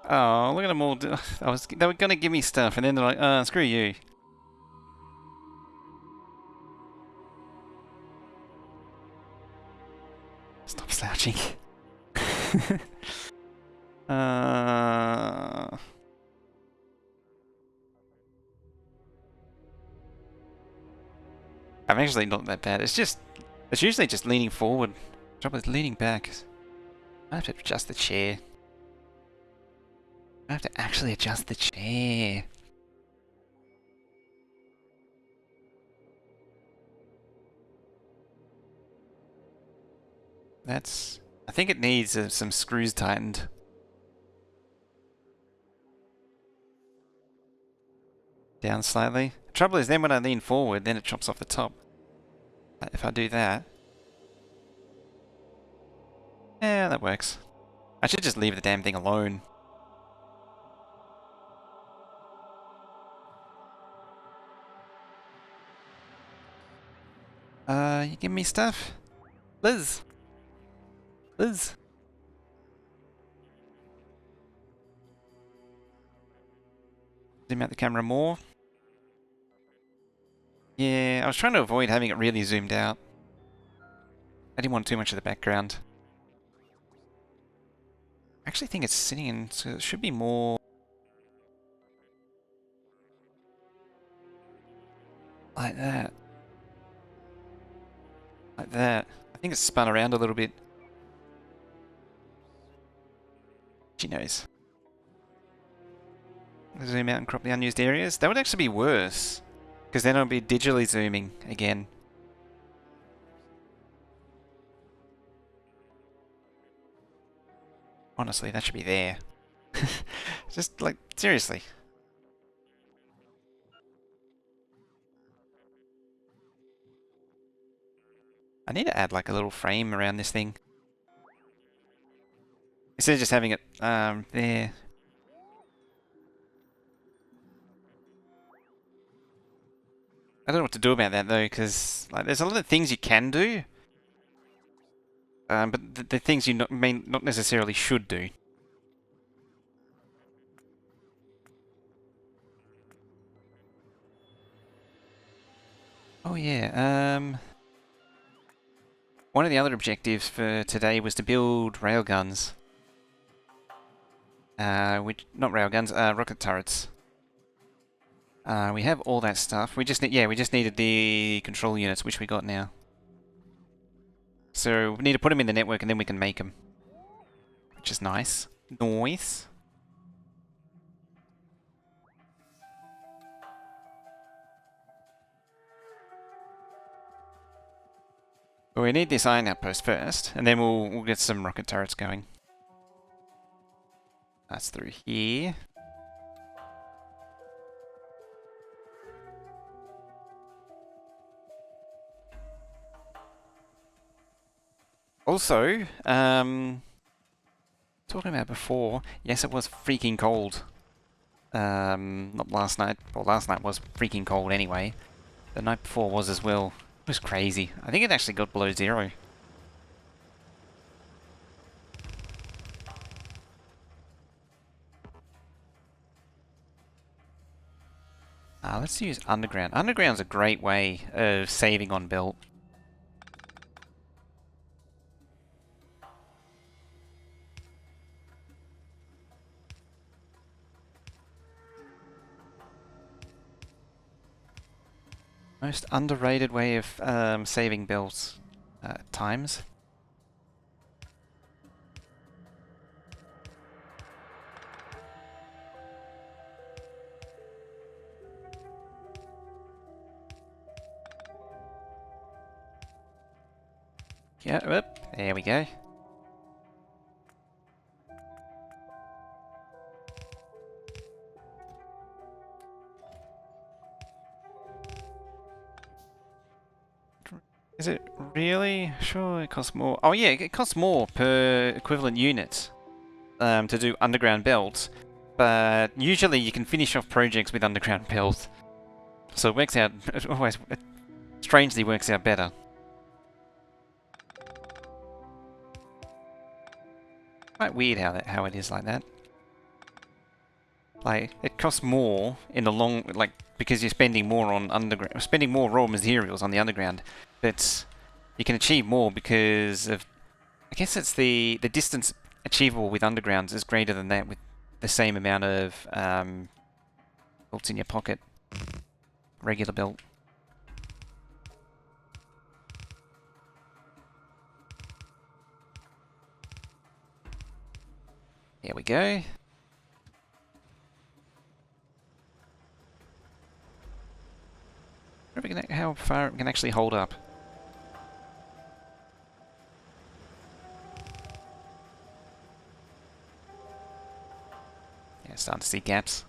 Oh, look at them all. They were gonna give me stuff, and then they're like, screw you. Stop slouching. I'm actually not that bad. It's usually just leaning forward. Trouble is leaning back. I have to adjust the chair. I have to actually adjust the chair. I think it needs some screws tightened. Down slightly. The trouble is then when I lean forward, then it chops off the top. If I do that... Yeah, that works. I should just leave the damn thing alone. You give me stuff? Liz! Liz! Zoom out the camera more. Yeah, I was trying to avoid having it really zoomed out. I didn't want too much of the background. I actually think it's sitting in, so it should be more... like that. Like that. I think it's spun around a little bit. She knows. Zoom out and crop the unused areas. That would actually be worse. Because then I'll be digitally zooming again. Honestly, that should be there. Just like, seriously. I need to add like a little frame around this thing. Instead of just having it there. I don't know what to do about that though, because like, there's a lot of things you can do. But the things you not necessarily should do. Oh yeah, one of the other objectives for today was to build railguns. Which, not railguns, rocket turrets. We have all that stuff. We just needed the control units, which we got now. So we need to put them in the network and then we can make them. Which is nice. Nice. But we need this iron outpost first, and then we'll get some rocket turrets going. That's through here. Also, talking about before, yes, it was freaking cold. Not last night. Well, last night was freaking cold anyway. The night before was as well. It was crazy. I think it actually got below 0. Let's use underground. Underground's a great way of saving on build. Most underrated way of saving builds times. Yeah, there we go. Is it really? Sure, it costs more. Oh yeah, it costs more per equivalent unit to do underground builds. But usually you can finish off projects with underground builds. So it works out, it strangely works out better. Quite weird how it is like that. Like, it costs more in the long, like, because you're spending more on underground, spending more raw materials on the underground, but you can achieve more because of, I guess it's the distance achievable with undergrounds is greater than that with the same amount of bolts in your pocket. Regular belt. There we go. How far it can actually hold up. Yeah, starting to see gaps.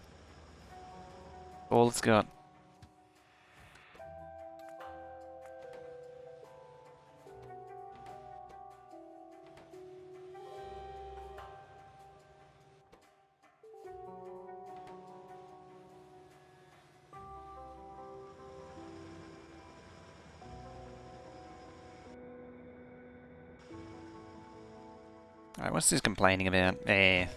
All it's got. Alright, what's this complaining about? There.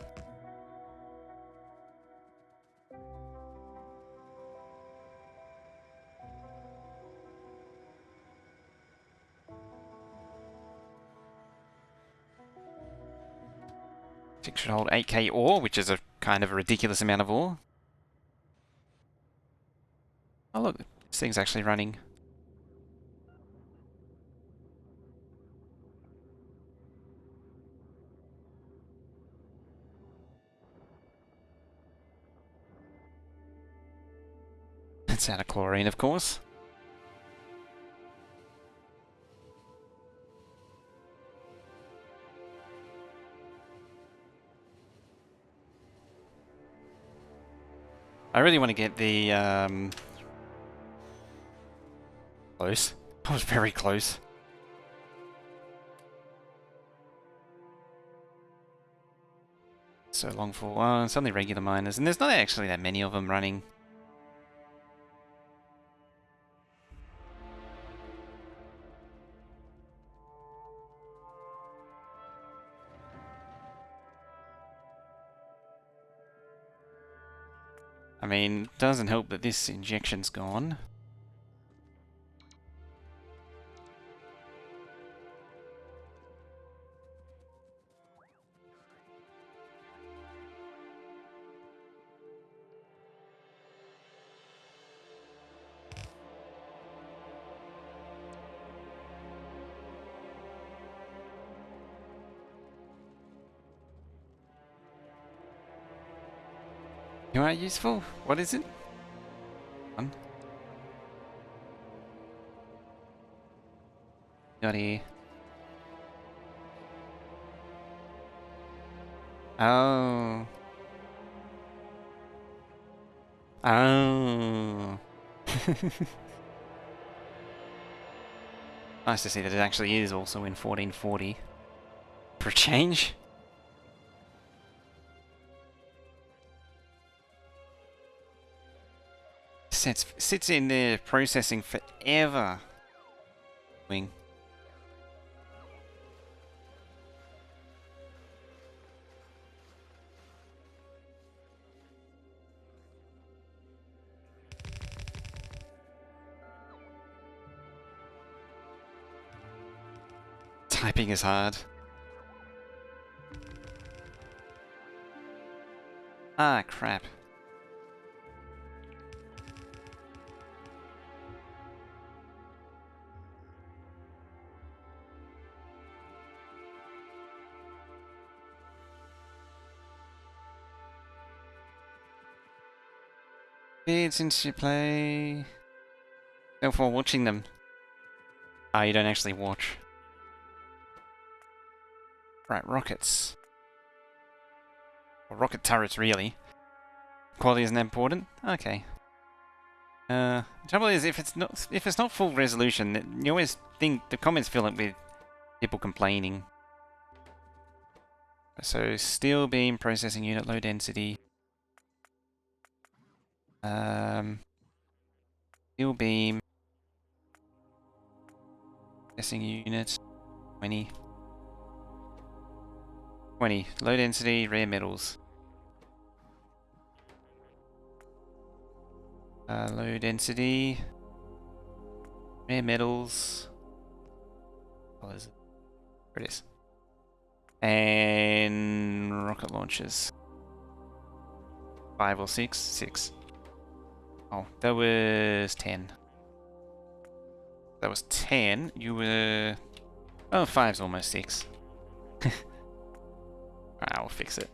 It should hold 8k ore, which is a kind of a ridiculous amount of ore. Oh look, this thing's actually running. It's out of chlorine, of course. I really want to get the, close. I was very close. So long for, it's only regular miners, and there's not actually that many of them running. I mean, doesn't help that this injection's gone. You are useful? What is it? Got here. Oh. Oh. Nice to see that it actually is also in 1440. For a change. Sits in there processing forever. Wing. Typing is hard. Ah, crap. Since you play... Oh, for watching them. Ah, you don't actually watch. Right, rockets. Well, rocket turrets, really. Quality isn't important? Okay. The trouble is, if it's not full resolution, you always think the comments fill it with people complaining. So, steel beam processing unit, low density. Steel beam processing unit, 20. 20. Low density, rare metals. Low density, rare metals. What is it? There it is. And rocket launchers. 5 or 6? 6. Oh, that was 10. That was 10. You were... Oh, 5's almost 6. I'll fix it.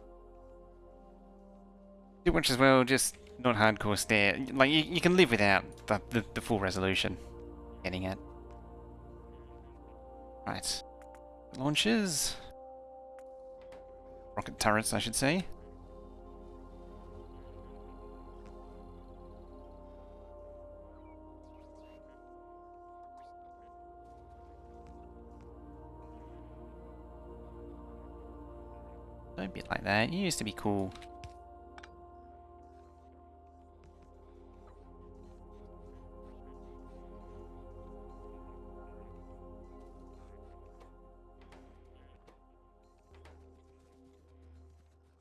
Too much as well, just not hardcore stare. Like, you can live without the full resolution. Getting it. Right. Launches. Rocket turrets, I should say. Don't be like that. You used to be cool.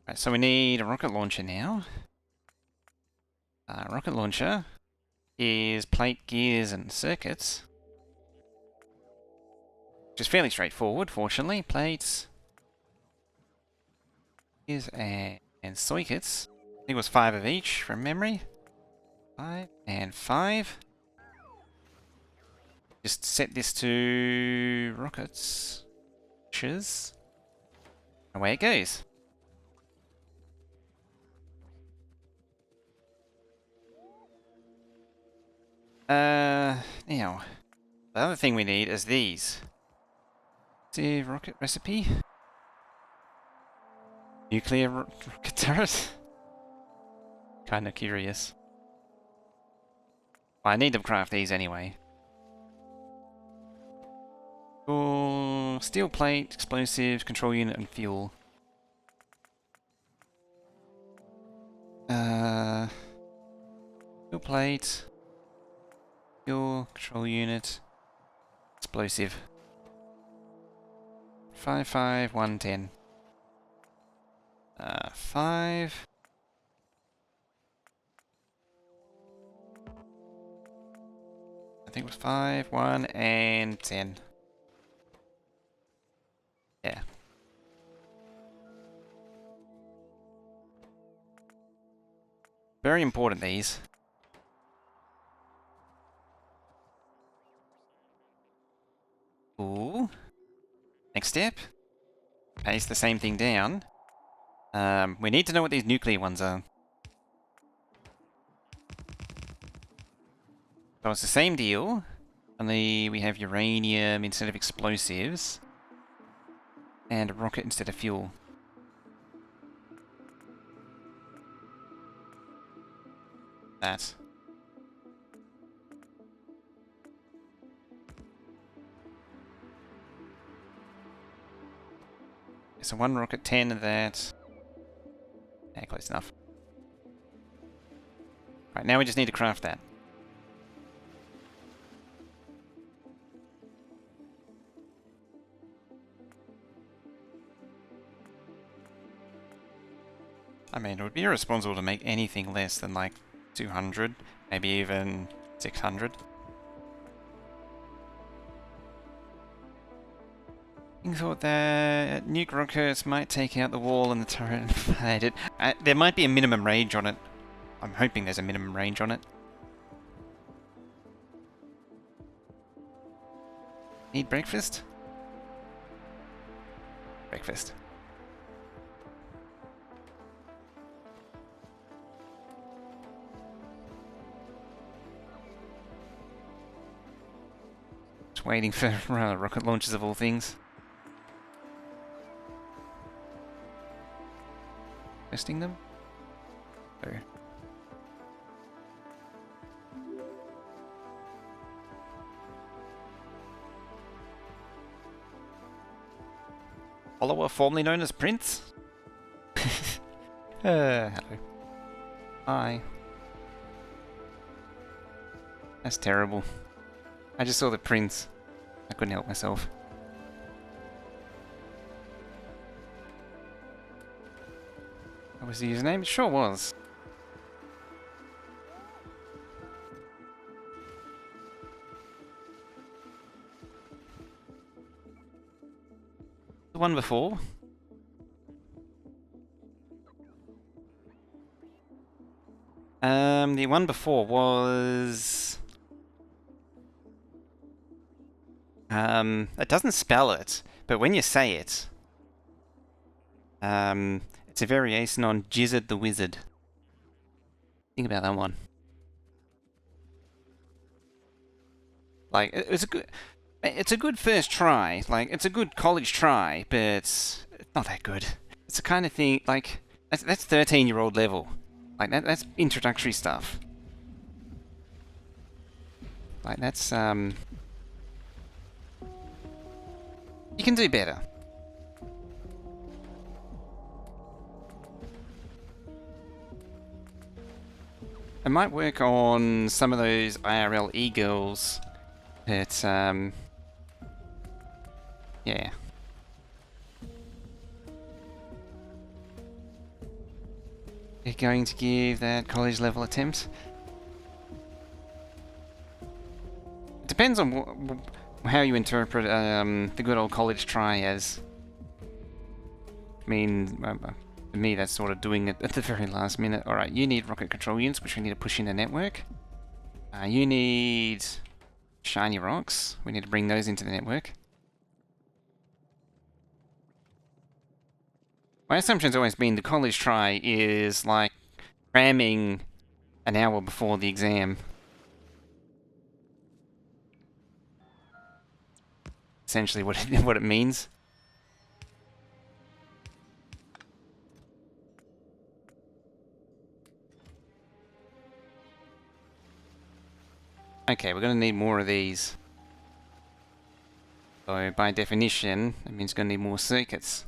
Right, so we need a rocket launcher now. Rocket launcher is plate, gears, and circuits. Which is fairly straightforward, fortunately. Plates, gears, and circuits. I think it was 5 of each from memory. 5 and 5. Just set this to rockets. Away it goes. Now, the other thing we need is these. The rocket recipe? Nuclear rocket turret? Kinda curious. Well, I need to craft these anyway. Steel plate, explosives, control unit, and fuel. Steel plate, fuel, control unit, explosive. 5, 5, 1, 10. 5. I think it was 5, 1, and 10. Yeah. Very important, these. Ooh. Next step. Paste the same thing down. We need to know what these nuclear ones are. So it's the same deal, only we have uranium instead of explosives, and a rocket instead of fuel. That. So one rocket, 10 of that. Yeah, close enough. Right, now we just need to craft that. I mean, it would be irresponsible to make anything less than like 200, maybe even 600. I thought that nuke rockets might take out the wall and the turret and fight it. There might be a minimum range on it. I'm hoping there's a minimum range on it. Need breakfast? Breakfast. Just waiting for rocket launches of all things. Testing them? So. Follower formerly known as Prince? Hello. Hi. That's terrible. I just saw the Prince. I couldn't help myself. What was the username? It sure was. The one before? The one before was... it doesn't spell it, but when you say it, it's a variation on Jizzard the Wizard. Think about that one. Like, it's a good first try. Like, it's a good college try, but it's not that good. It's the kind of thing, like, that's 13-year-old level. Like, that's introductory stuff. Like, that's, you can do better. I might work on some of those IRL e-girls, but, yeah. You're going to give that college level attempt? It depends on how you interpret the good old college try as. I mean, for me that's sort of doing it at the very last minute. Alright, you need rocket control units, which we need to push in the network. You need shiny rocks. We need to bring those into the network. My assumption's always been the college try is like cramming an hour before the exam. Essentially what it means. Okay, we're going to need more of these. So by definition, that means we're going to need more circuits.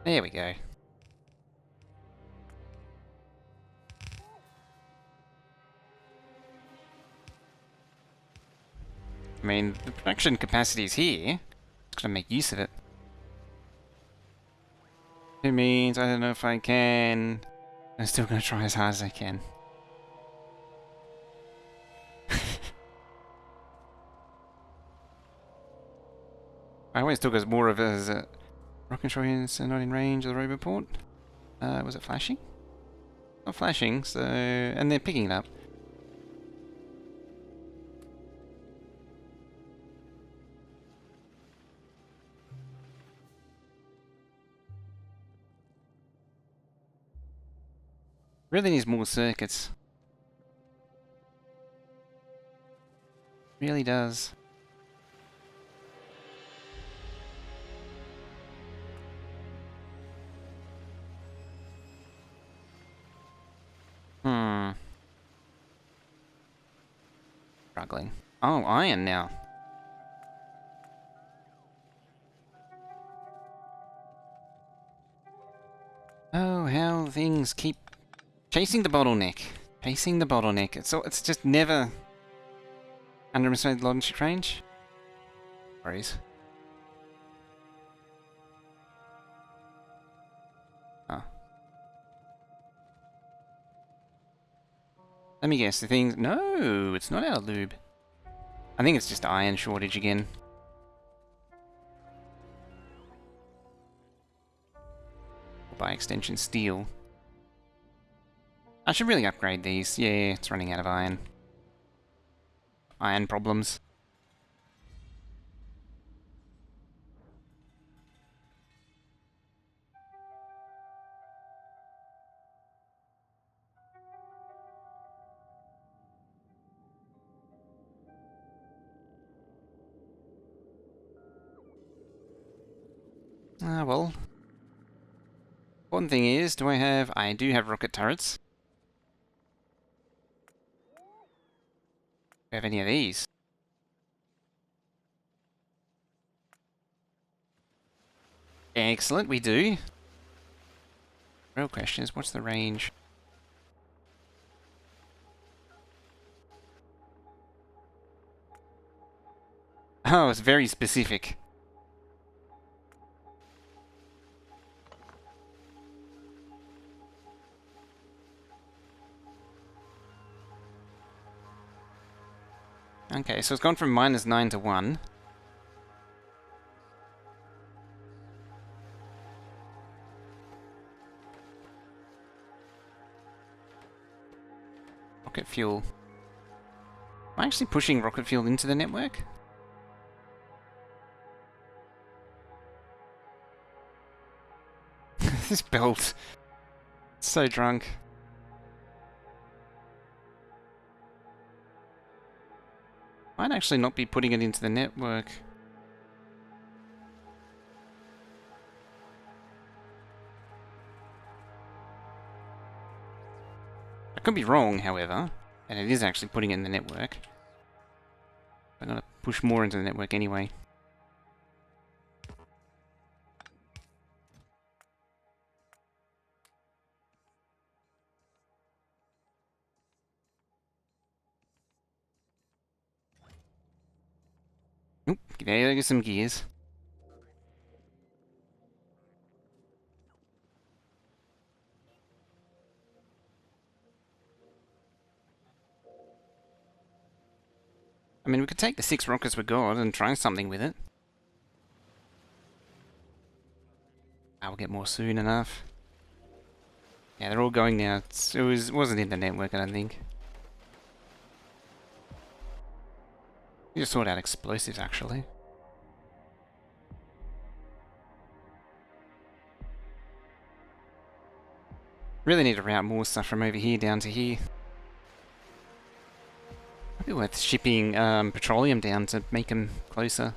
There we go. I mean, the production capacity is here. Just gotta make use of it. It means I don't know if I can. I'm still gonna try as hard as I can. I always took as more of it as rocket control units are not in range of the robot port. Was it flashing? Not flashing, so... and they're picking it up. Really needs more circuits. Really does. Struggling. Oh, iron now. Oh, how things keep chasing the bottleneck. Chasing the bottleneck. It's just never underestimated logic range. Worries. Oh. Let me guess, the things... No, it's not out of lube. I think it's just iron shortage again. Or by extension, steel. I should really upgrade these. Yeah, it's running out of iron. Iron problems. Ah, well. Important thing is, do I have... I do have rocket turrets. Do I have any of these? Excellent, we do. Real question is, what's the range? Oh, it's very specific. Okay, so it's gone from -9 to 1. Rocket fuel. Am I actually pushing rocket fuel into the network? This belt. It's so drunk. Might actually not be putting it into the network. I could be wrong, however, and it is actually putting it in the network. I'm gonna push more into the network anyway. Oop, there go some gears. I mean, we could take the 6 rockets we got and try something with it. I'll get more soon enough. Yeah, they're all going now. It wasn't in the network, I don't think. You just sort out explosives, actually. Really need to route more stuff from over here down to here. Might be worth shipping petroleum down to make them closer.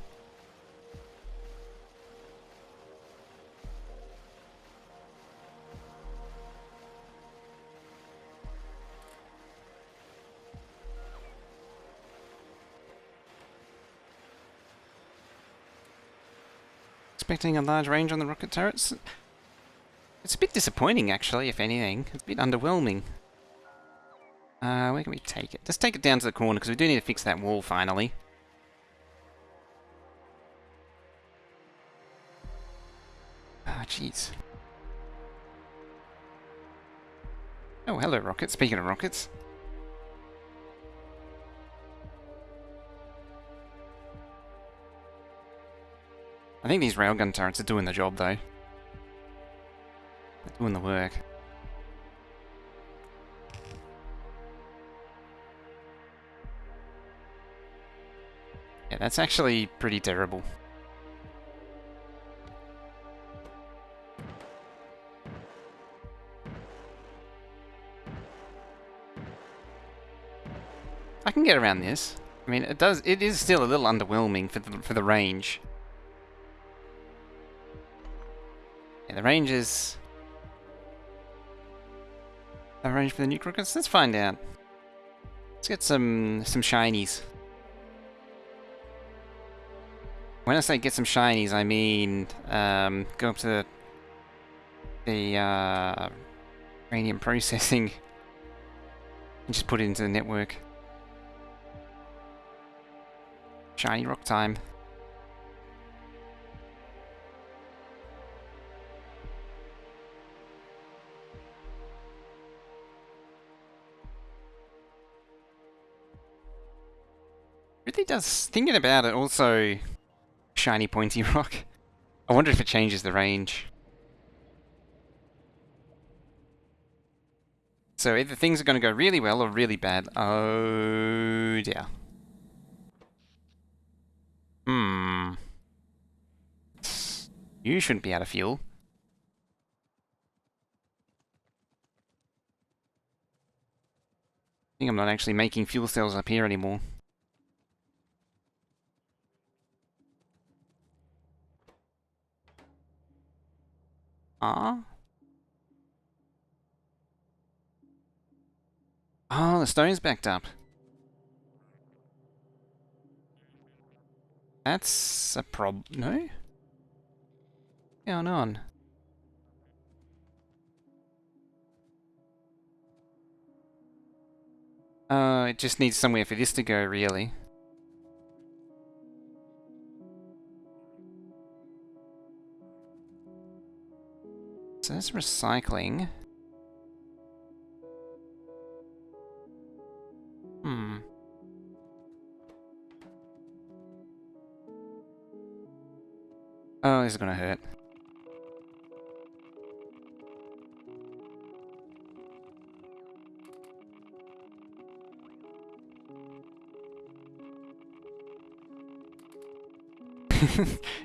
Expecting a large range on the rocket turrets. It's a bit disappointing, actually, if anything. It's a bit underwhelming. Where can we take it? Let's take it down to the corner, because we do need to fix that wall, finally. Ah, jeez. Oh, hello, rocket. Speaking of rockets. I think these railgun turrets are doing the job, though. They're doing the work. Yeah, that's actually pretty terrible. I can get around this. I mean, it is still a little underwhelming for the range. Yeah, the range is... The range for the new crookeds? Let's find out. Let's get some shinies. When I say get some shinies, I mean go up to the uranium processing and just put it into the network. Shiny rock time. Really does, thinking about it, also shiny pointy rock. I wonder if it changes the range. So either things are going to go really well or really bad. Oh dear. You shouldn't be out of fuel. I think I'm not actually making fuel cells up here anymore. Ah? Oh, the stone's backed up. That's a problem. No? What's going on? It just needs somewhere for this to go, really. So that's recycling. Oh, this is gonna hurt.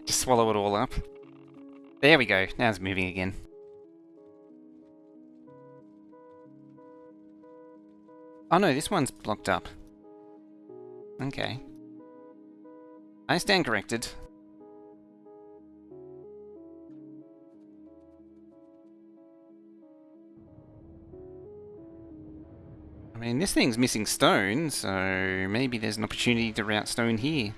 Just swallow it all up. There we go. Now it's moving again. Oh no, this one's blocked up. Okay. I stand corrected. I mean, this thing's missing stone, so maybe there's an opportunity to route stone here.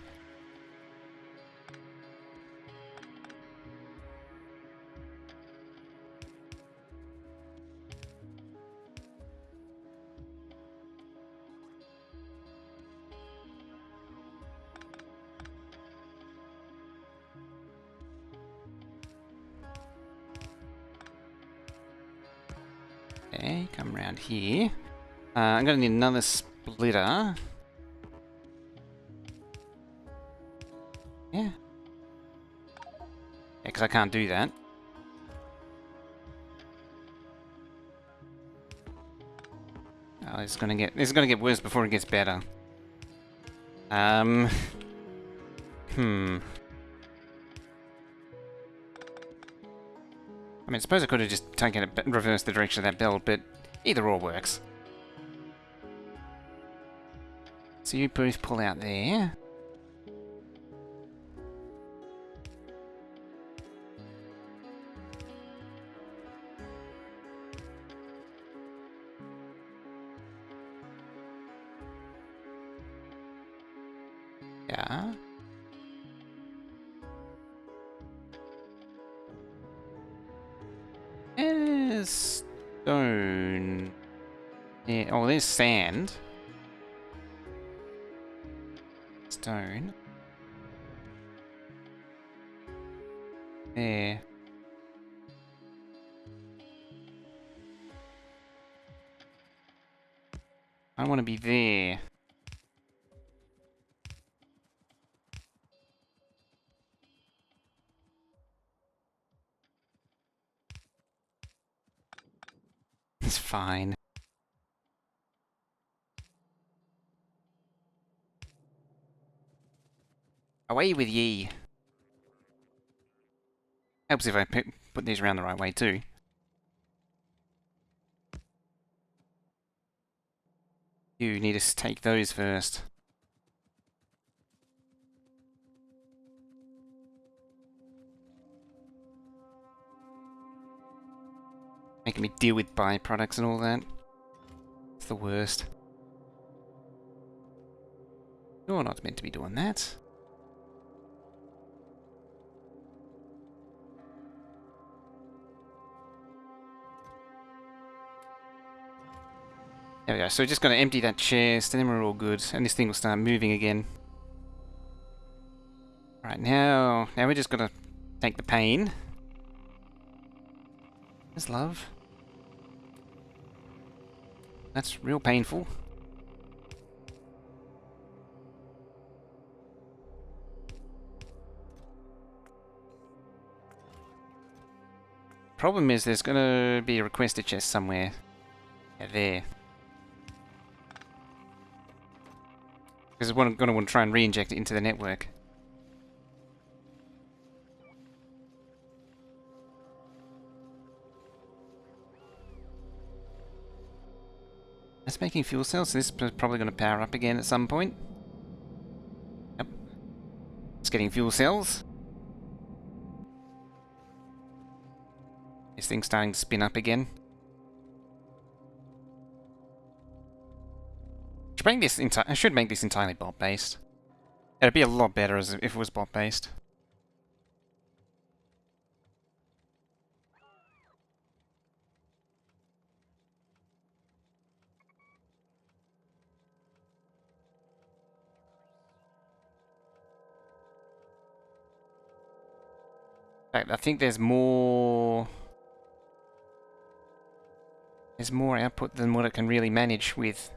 Okay, come around here. I'm gonna need another splitter. Yeah. Yeah, because I can't do that. Oh, it's gonna get worse before it gets better. Hmm. I mean, I suppose I could have just taken it, reversed the direction of that belt, but either or works. So you both pull out there. Yeah. There's stone. Yeah. Oh, there's sand. Stone. There. I want to be there. It's fine. Away with ye. Helps if I put these around the right way too. You need to take those first. Making me deal with byproducts and all that. It's the worst. You're not meant to be doing that. There we go. So we're just going to empty that chest and then we're all good. And this thing will start moving again. Right, now we're just going to take the pain. There's love. That's real painful. Problem is there's going to be a requested chest somewhere. Yeah, there. Because we're going to want to try and re-inject it into the network. It's making fuel cells, so this is probably going to power up again at some point. Yep. It's getting fuel cells. This thing's starting to spin up again. I should make this entirely bot-based. It'd be a lot better if it was bot-based. In fact, I think there's more... There's more output than what it can really manage with.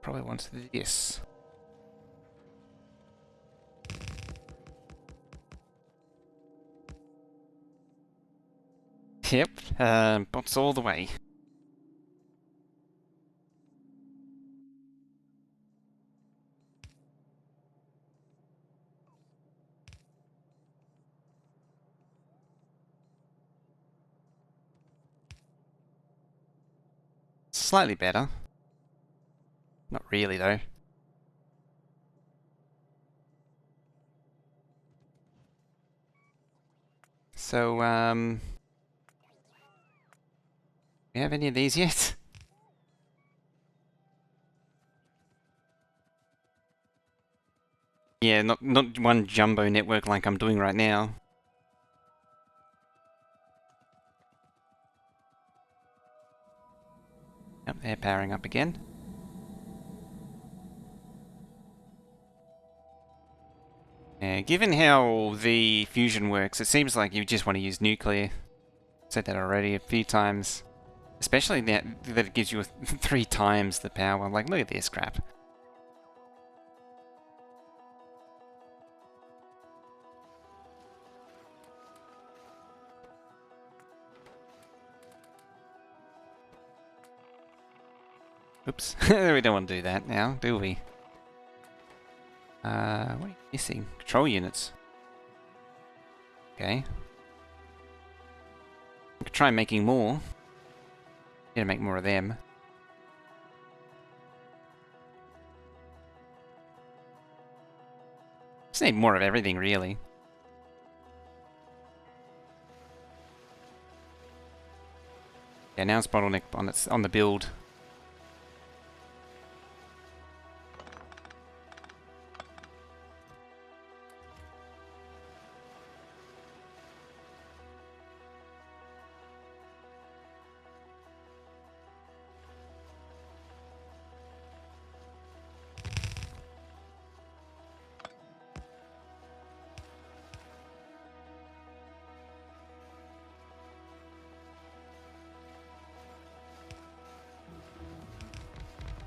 Probably wants this. Yep, bots all the way. Slightly better. Not really, though. So, we have any of these yet? Yeah, not one jumbo network like I'm doing right now. Yep, they're powering up again. Yeah, given how the fusion works, it seems like you just want to use nuclear. Said that already a few times. Especially that it gives you 3 times the power. Like, look at this crap. Oops, we don't want to do that now, do we? What are you missing? Control units. Okay. We could try making more. Need to make more of them. Just need more of everything, really. Yeah, now it's bottleneck on the build.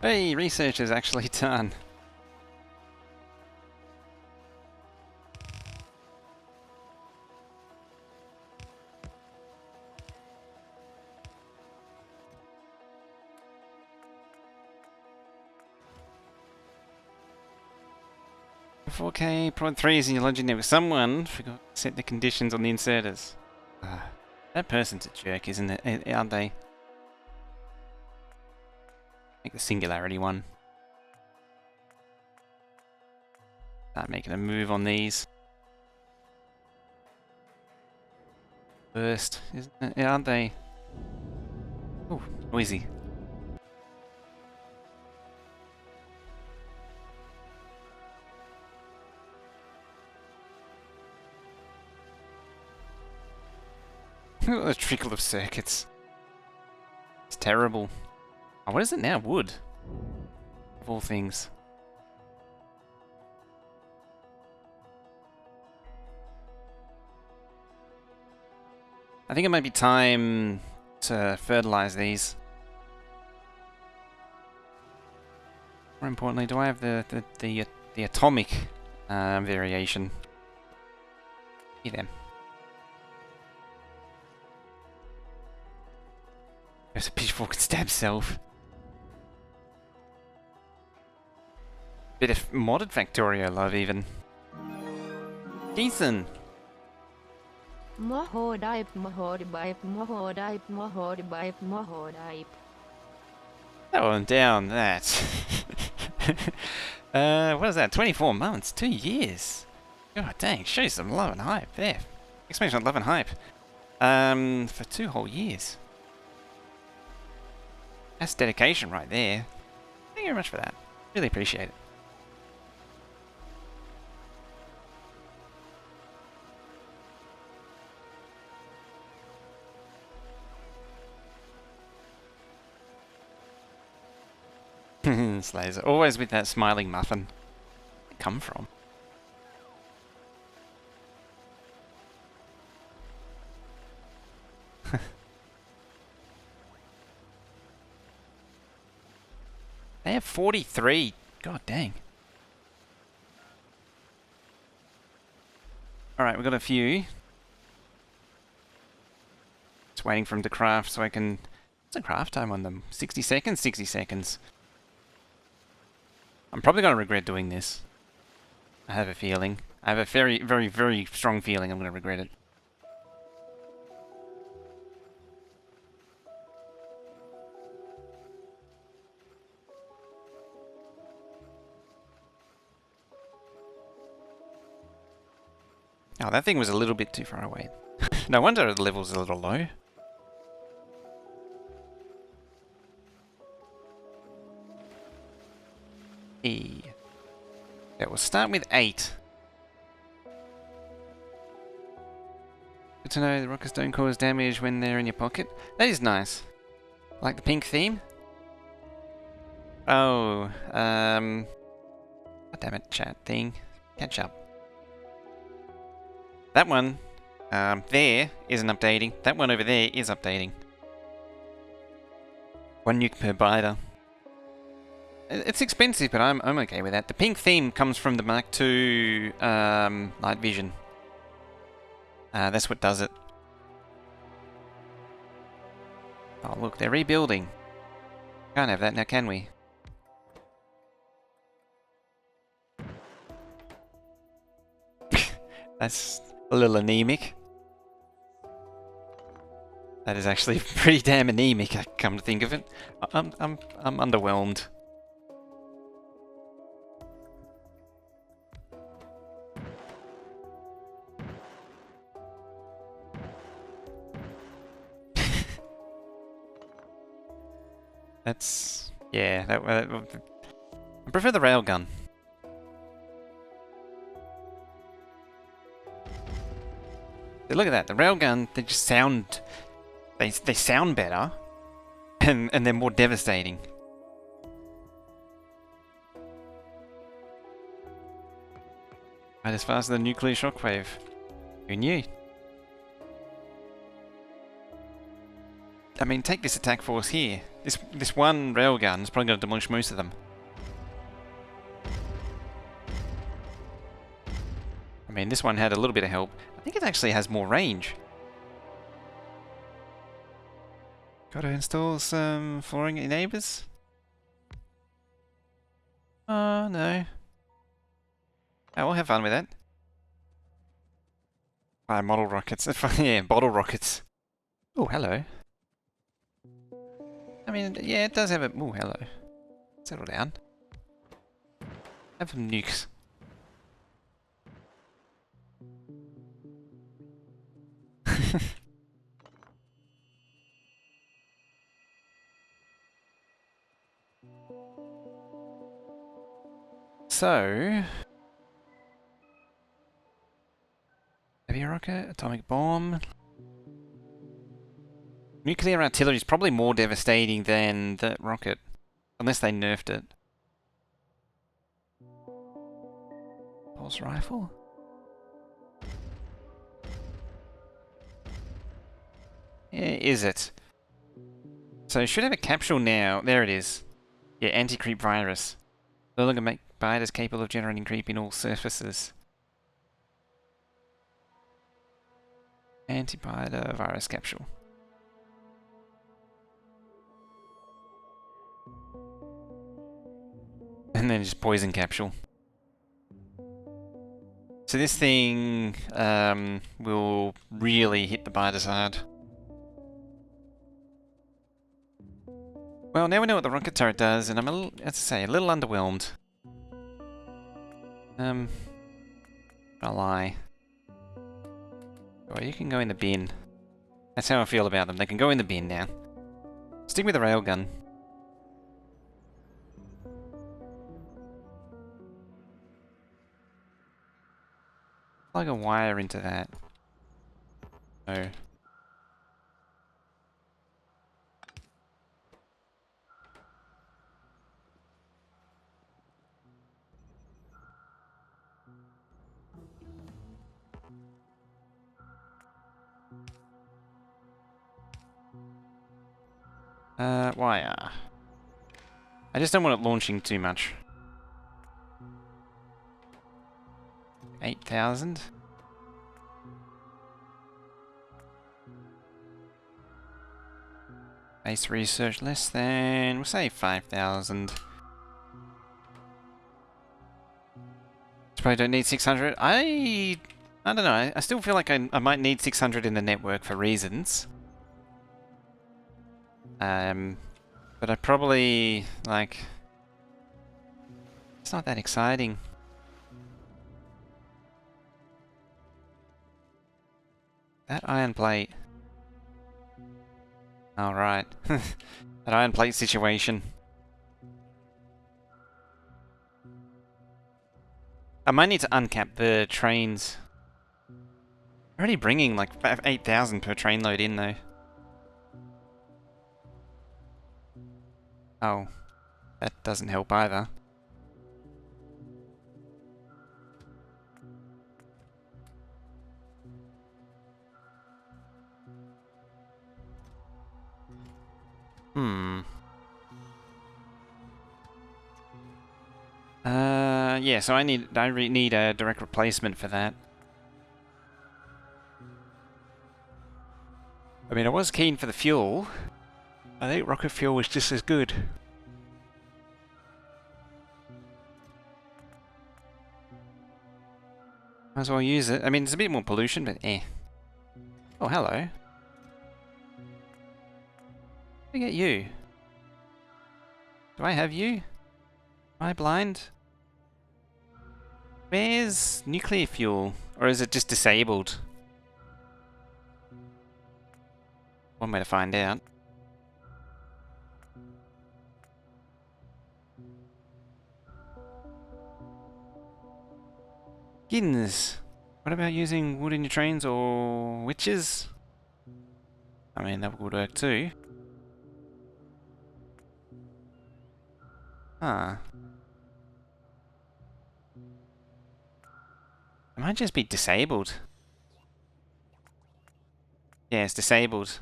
Hey, research is actually done. .4K, Prod 3 is in your logic network. Someone forgot to set the conditions on the inserters. That person's a jerk, isn't it? Aren't they? Make the singularity one. Start making a move on these. Burst, isn't it? Yeah, aren't they? Oh, noisy. A trickle of circuits. It's terrible. Oh, what is it now? Wood. Of all things. I think it might be time to fertilize these. More importantly, do I have the atomic variation? Here then. There's a pitchfork and stab self. Bit of modded Factorio love even. Ethan! Mohodip, Mohodip, Mohodip, Mohodip, Mohodip. That one down, that. What is that? 24 months? 2 years? God dang, show you some love and hype there. Exclamation on love and hype. For 2 whole years. That's dedication right there. Thank you very much for that. Really appreciate it. Slays, always with that smiling muffin. Where'd it come from? They have 43. God dang. Alright, we've got a few. Just waiting for them to craft so I can... What's the craft time on them? 60 seconds? 60 seconds. I'm probably going to regret doing this. I have a feeling. I have a very, very, very strong feeling I'm going to regret it. Oh, that thing was a little bit too far away. No wonder the level's a little low. E. Yeah, we'll start with 8. Good to know the rockets don't cause damage when they're in your pocket. That is nice. Like the pink theme? Oh, God damn it, chat thing. Catch up. That one, there isn't updating. That one over there is updating. 1 nuke per biter. It's expensive, but I'm okay with that. The pink theme comes from the Mark II night vision. That's what does it. Oh look, they're rebuilding. Can't have that now, can we? That's a little anemic. That is actually pretty damn anemic, I come to think of it. I'm underwhelmed. That's... yeah, I prefer the railgun. Look at that, the railgun, they just sound... They sound better, and they're more devastating. Right, as fast as the nuclear shockwave. Who knew? I mean, take this attack force here. This one railgun is probably going to demolish most of them. I mean, this one had a little bit of help. I think it actually has more range. Gotta install some flooring at your neighbours? Oh, no. Oh, we'll have fun with that. Model rockets. Yeah, bottle rockets. Oh, hello. I mean, yeah, it does have a... oh, hello. Settle down. Have some nukes. So, heavy rocket, atomic bomb. Nuclear artillery is probably more devastating than the rocket, unless they nerfed it. Pulse rifle? Yeah, is it? So it should have a capsule now. There it is. Yeah, anti-creep virus. No longer make biters capable of generating creep in all surfaces. Anti-biter virus capsule. And then just poison capsule. So this thing will really hit the biters hard. Well, now we know what the rocket turret does, and I'm a little, as I say, a little underwhelmed. I'll lie. Well, you can go in the bin. That's how I feel about them. They can go in the bin now. Stick with the railgun. Plug a wire into that. No. Wire. I just don't want it launching too much. 8,000? Base research less than, we'll say 5,000. Probably don't need 600. I don't know. I still feel like I might need 600 in the network for reasons. But I probably, like... It's not that exciting. That iron plate. Alright. That iron plate situation. I might need to uncap the trains. Already bringing like 8,000 per train load in though. Oh. That doesn't help either. Yeah, so I need a direct replacement for that. I mean, I was keen for the fuel. I think rocket fuel was just as good. Might as well use it. I mean, it's a bit more pollution, but eh. Oh, hello. Look at you. Do I have you? Am I blind? Where's nuclear fuel? Or is it just disabled? One way to find out. Goodness. What about using wood in your trains or witches? I mean, that would work too. Huh. It might just be disabled. Yeah, it's disabled.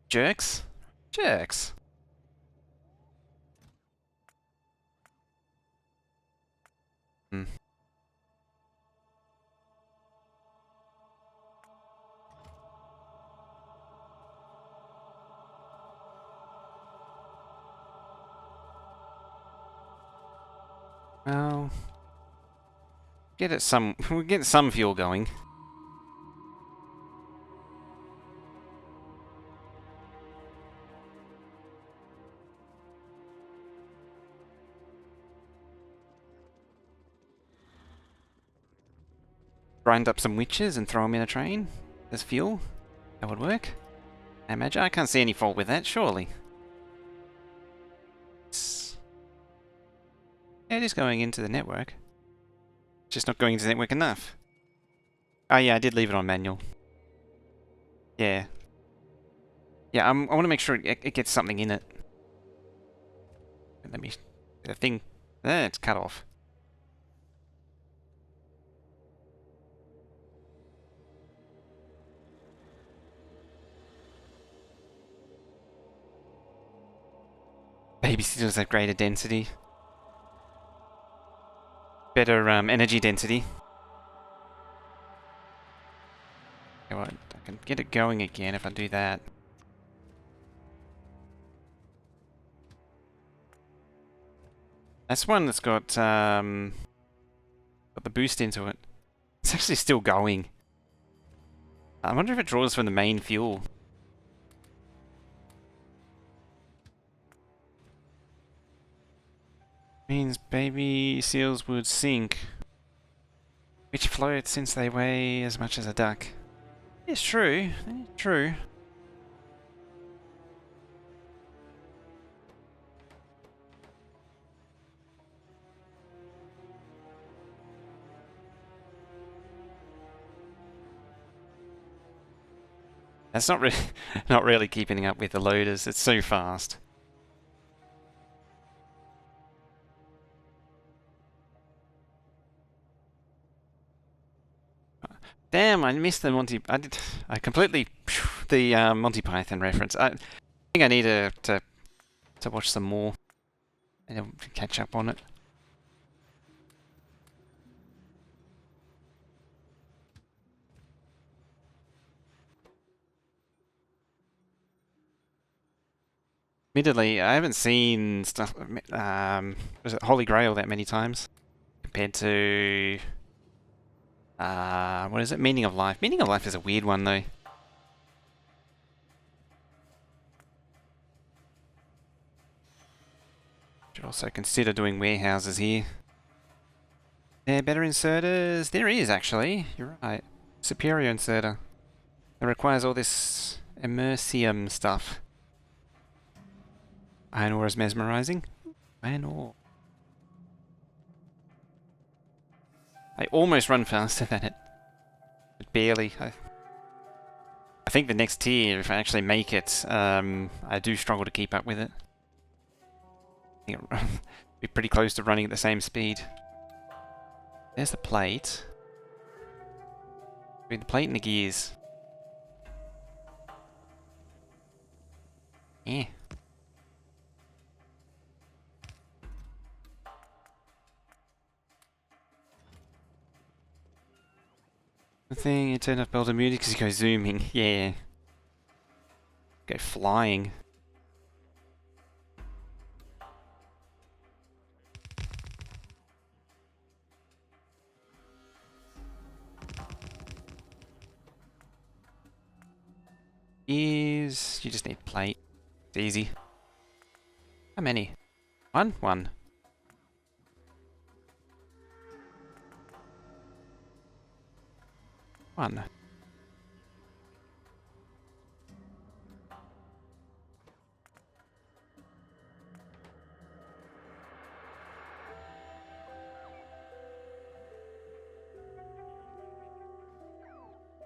Jerks? Jerks. Hmm. Well, we'll get some fuel going. grind up some witches and throw them in a train as fuel. That would work. I imagine. I can't see any fault with that, surely. Yeah, it is going into the network. Just not going into the network enough. Oh yeah, I did leave it on manual. Yeah. Yeah, I want to make sure it gets something in it. Let me... The thing... it's cut off. Babysitters have greater density. Better energy density. Okay, well, I can get it going again if I do that. That's one that's got the boost into it. It's actually still going. I wonder if it draws from the main fuel. Means baby seals would sink, which float since they weigh as much as a duck. It's true. It's true. That's not really not really keeping up with the loaders. It's so fast. Damn, I missed the Monty. I completely the Monty Python reference. I think I need to watch some more and catch up on it. Admittedly, I haven't seen stuff. Was it Holy Grail that many times compared to what is it? Meaning of Life. Meaning of Life is a weird one though. Should also consider doing warehouses here. Yeah, better inserters. There is actually. You're right. Superior inserter. It requires all this immersium stuff. Iron ore is mesmerizing. Iron ore. I almost run faster than it. But barely. I think the next tier, if I actually make it, I do struggle to keep up with it. I think it'll be pretty close to running at the same speed. There's the plate. Between the plate and the gears. Yeah. The thing, you turn off builder music because you go zooming. Yeah. Go flying. You just need plate. It's easy. How many? One? One. One.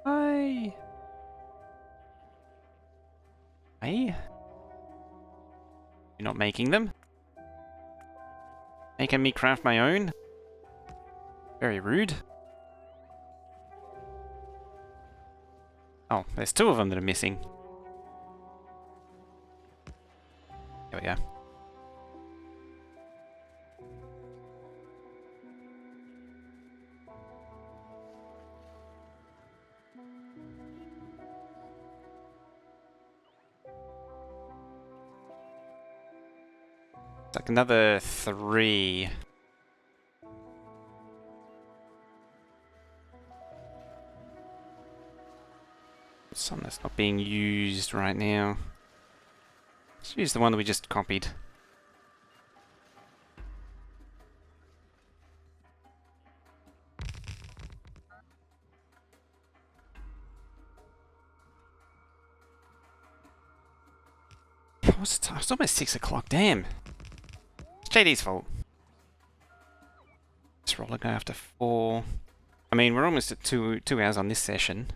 Hi. Hey? You're not making them? Making me craft my own? Very rude. Oh, there's two of them that are missing. There we go. It's like another 3. Some that's not being used right now. Let's use the one that we just copied. What's the time? It's almost 6 o'clock. Damn. It's JD's fault. This roller go after 4. I mean, we're almost at 2 hours on this session.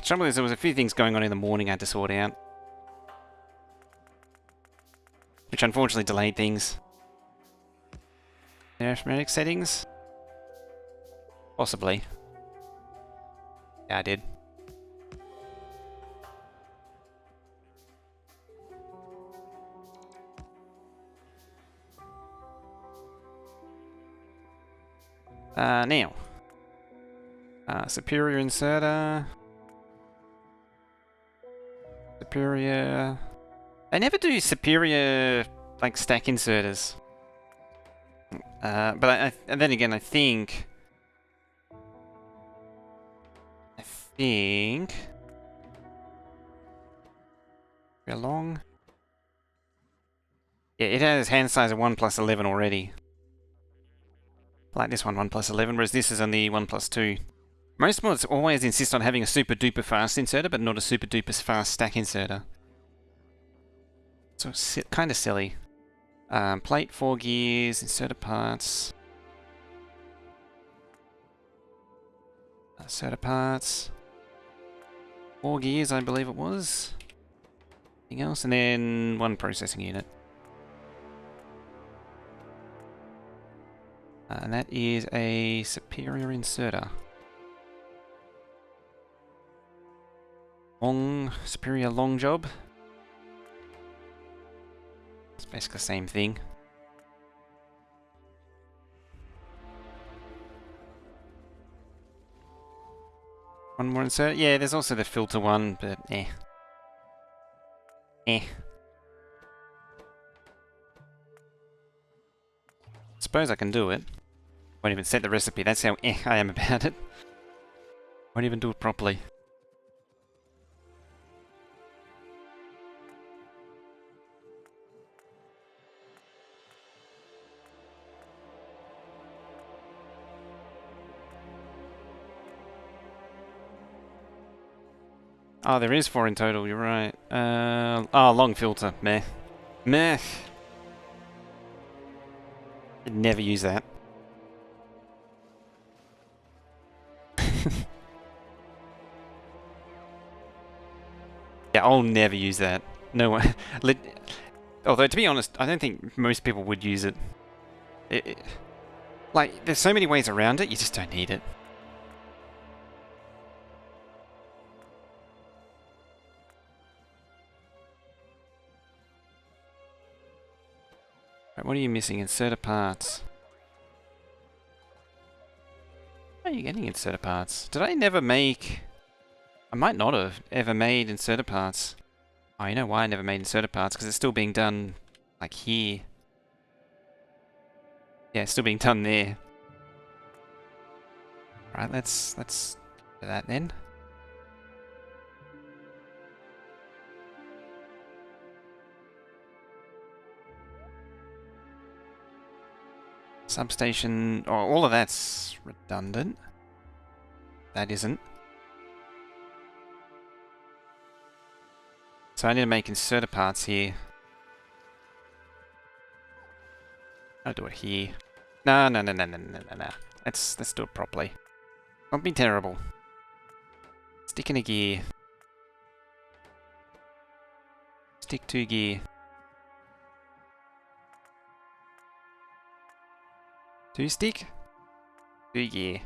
Trouble is, there was a few things going on in the morning I had to sort out, which unfortunately delayed things. Arithmetic settings? Possibly. Yeah, I did. Now. Superior inserter. Superior... They never do superior, like, stack inserters. But and then again, I think... Very long. Yeah, it has hand size of 1+11 already. Like this one, 1+11, whereas this is only 1+2. Most mods always insist on having a super duper fast inserter, but not a super duper fast stack inserter. So kind of silly. Plate, 4 gears, inserter parts. Inserter parts. 4 gears, I believe it was. Anything else? And then 1 processing unit. And that is a superior inserter. Superior long job. It's basically the same thing. One more insert. Yeah, there's also the filter one, but Suppose I can do it. Won't even set the recipe. That's how I am about it. Won't even do it properly. Oh, there is 4 in total, you're right. Long filter. Meh. Meh. I'd never use that. Yeah, I'll never use that. No one. Although, to be honest, I don't think most people would use it. Like, there's so many ways around it, you just don't need it. Right, what are you missing? Inserter parts. How are you getting inserter parts? Did I never make... I might not have ever made inserter parts. Oh, you know why I never made inserter parts? Because it's still being done, like, here. Yeah, it's still being done there. Right, let's do that then. Substation... Oh, all of that's redundant. That isn't. So I need to make inserter parts here. I'll do it here. No. Let's do it properly. Don't be terrible. Stick in a gear. Stick 2 gear. 2 stick? 2 gear.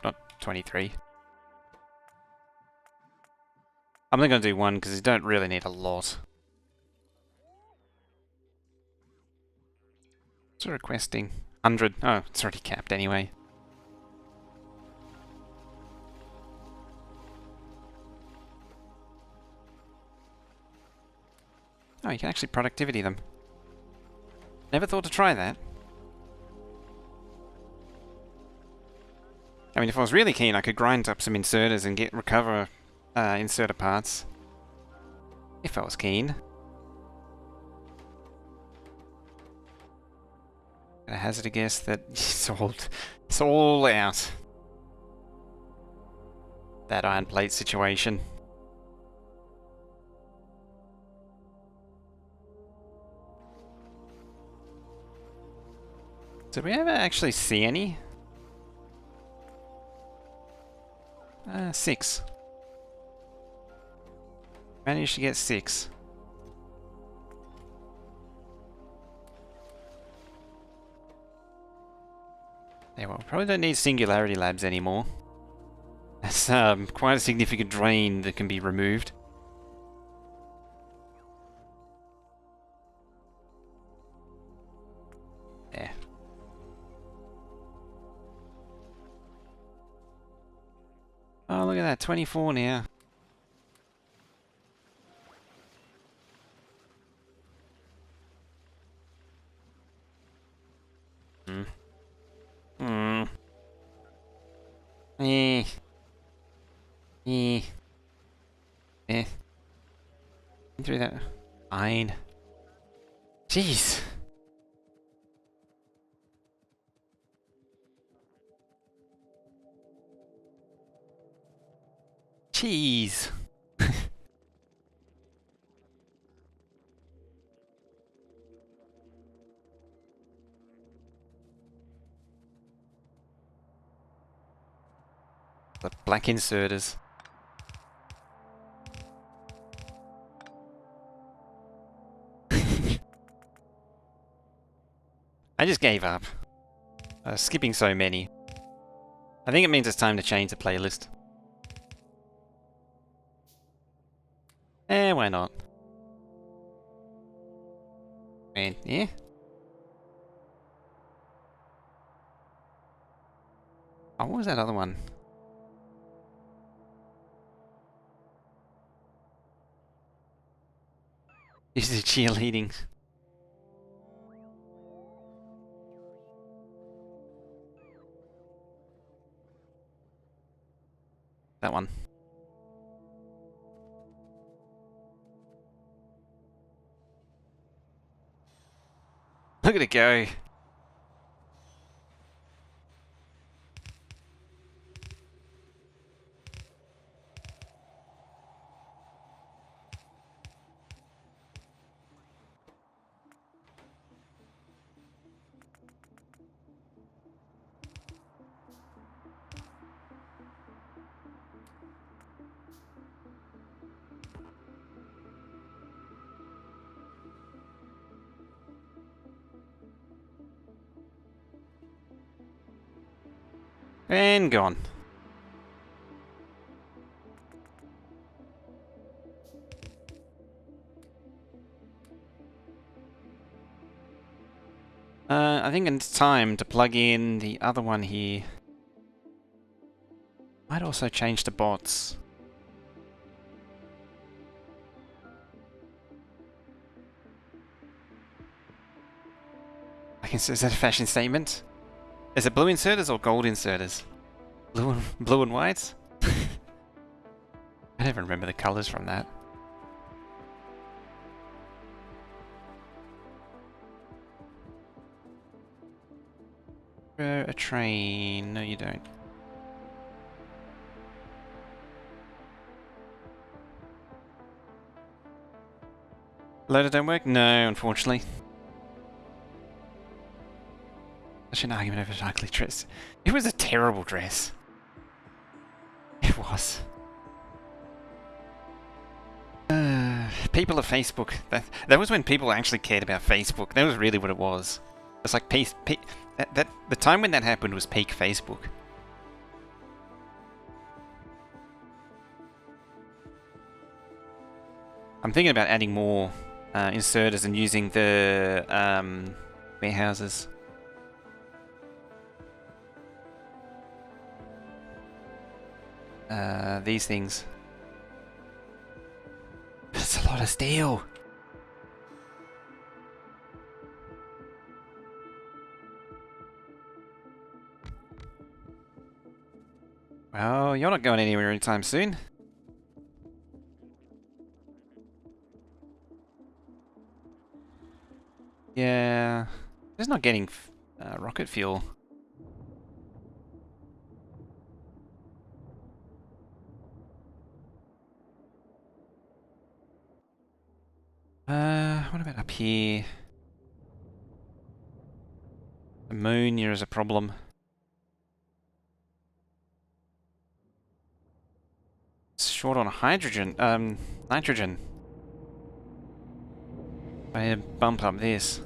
Not 23. I'm only going to do 1 because you don't really need a lot. What's it requesting? 100. Oh, it's already capped anyway. Oh, you can actually productivity them. Never thought to try that. I mean, if I was really keen, I could grind up some inserters and recover inserter parts. If I was keen. Gonna hazard a guess that it's all out. that iron plate situation. Did we ever actually see any? 6. Managed to get 6. Yeah, well, probably don't need singularity labs anymore. That's quite a significant drain that can be removed. Yeah. Oh, look at that, 24 now. Hmm. Hmm. Eh. Eh. Eh. Through that. Fine. Jeez. Jeez. The black inserters. I just gave up. Skipping so many. I think it means it's time to change the playlist. Why not? Man, yeah. Oh, what was that other one? This is cheerleading. That one. Look at it go. And gone. I think it's time to plug in the other one here. Might also change to bots. Is that a fashion statement? Is it blue inserters or gold inserters? Blue and white? I never remember the colours from that. A train. No, you don't. Loader don't work? No, unfortunately. Such an argument over an ugly dress. It was a terrible dress. It was. People of Facebook. That was when people actually cared about Facebook. That was really what it was. It's like the time when that happened was peak Facebook. I'm thinking about adding more inserters and using the warehouses. These things. That's a lot of steel. Well, you're not going anywhere anytime soon. Yeah, just not getting rocket fuel. what about up here? Ammonia is a problem. It's short on hydrogen, nitrogen. I bump up this.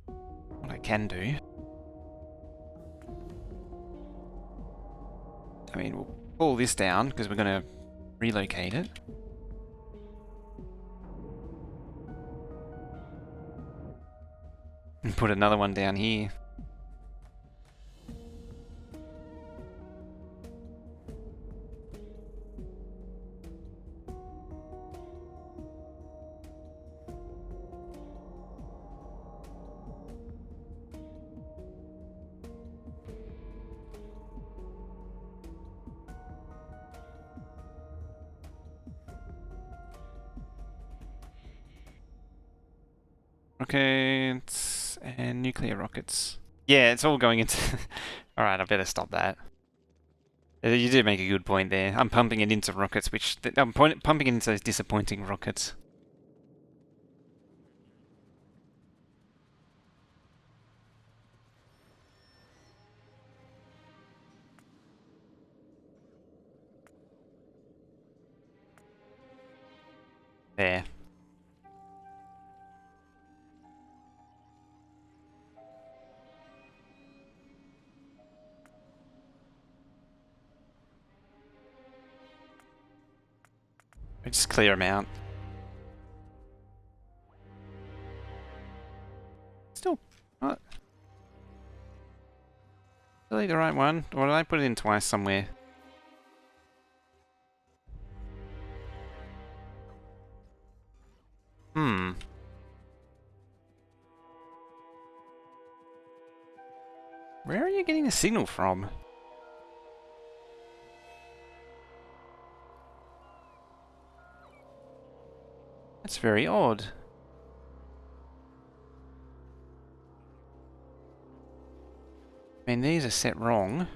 What I can do. I mean, we'll pull this down because we're going to relocate it. And put another one down here. Rockets and nuclear rockets. Yeah, it's all going into... Alright, I better stop that. You did make a good point there. I'm pumping it into rockets, which... I'm pumping it into those disappointing rockets. There. Just clear them out. Still... What? Really the right one? Or did I put it in twice somewhere? Hmm. Where are you getting the signal from? That's very odd. I mean, these are set wrong.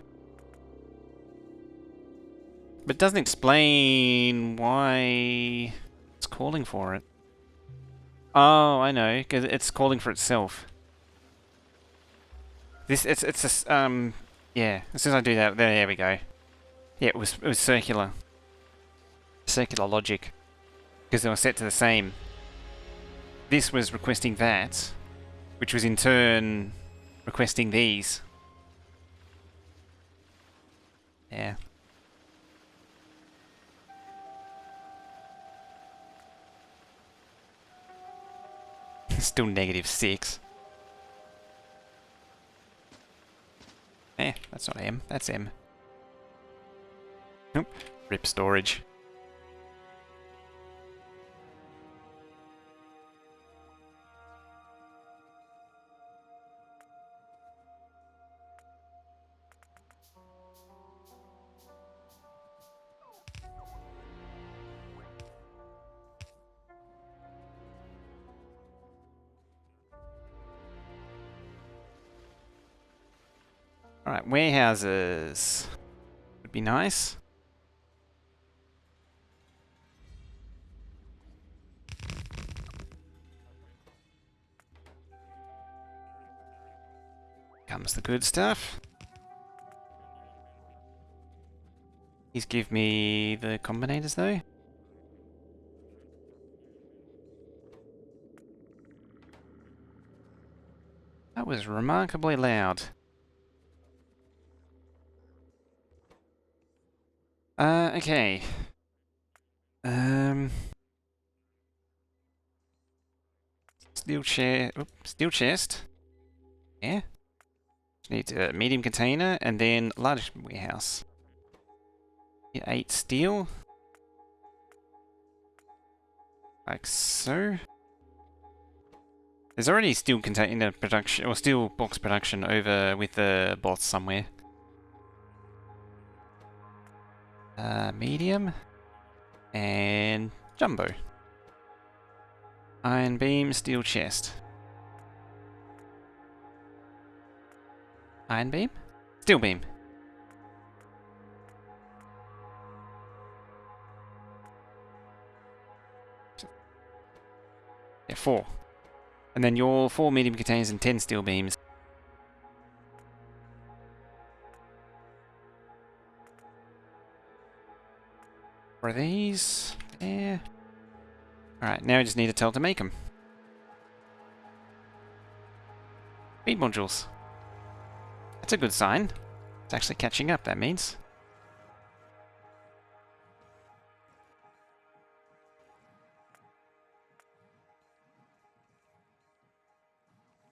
But it doesn't explain why it's calling for it. Oh, I know, because it's calling for itself. It's a, yeah, as soon as I do that, there we go. Yeah, it was circular. Circular logic. Because they were set to the same. This was requesting that, which was in turn requesting these. Yeah. Still -6. That's not M, that's M. Nope. Rip storage. Alright, warehouses. Would be nice. Comes the good stuff. Please give me the combinators though. That was remarkably loud. Okay. Steel chair. Oops, steel chest. Yeah. Need a medium container and then large warehouse. Yeah, 8 steel. Like so. There's already steel container production or steel box production over with the bots somewhere. Medium and jumbo. Iron beam, steel chest. Iron beam? Steel beam. Yeah, 4. And then your 4 medium containers and 10 steel beams. Where are these? There. Alright, now we just need to tell to make them. Feed modules. That's a good sign. It's actually catching up, that means.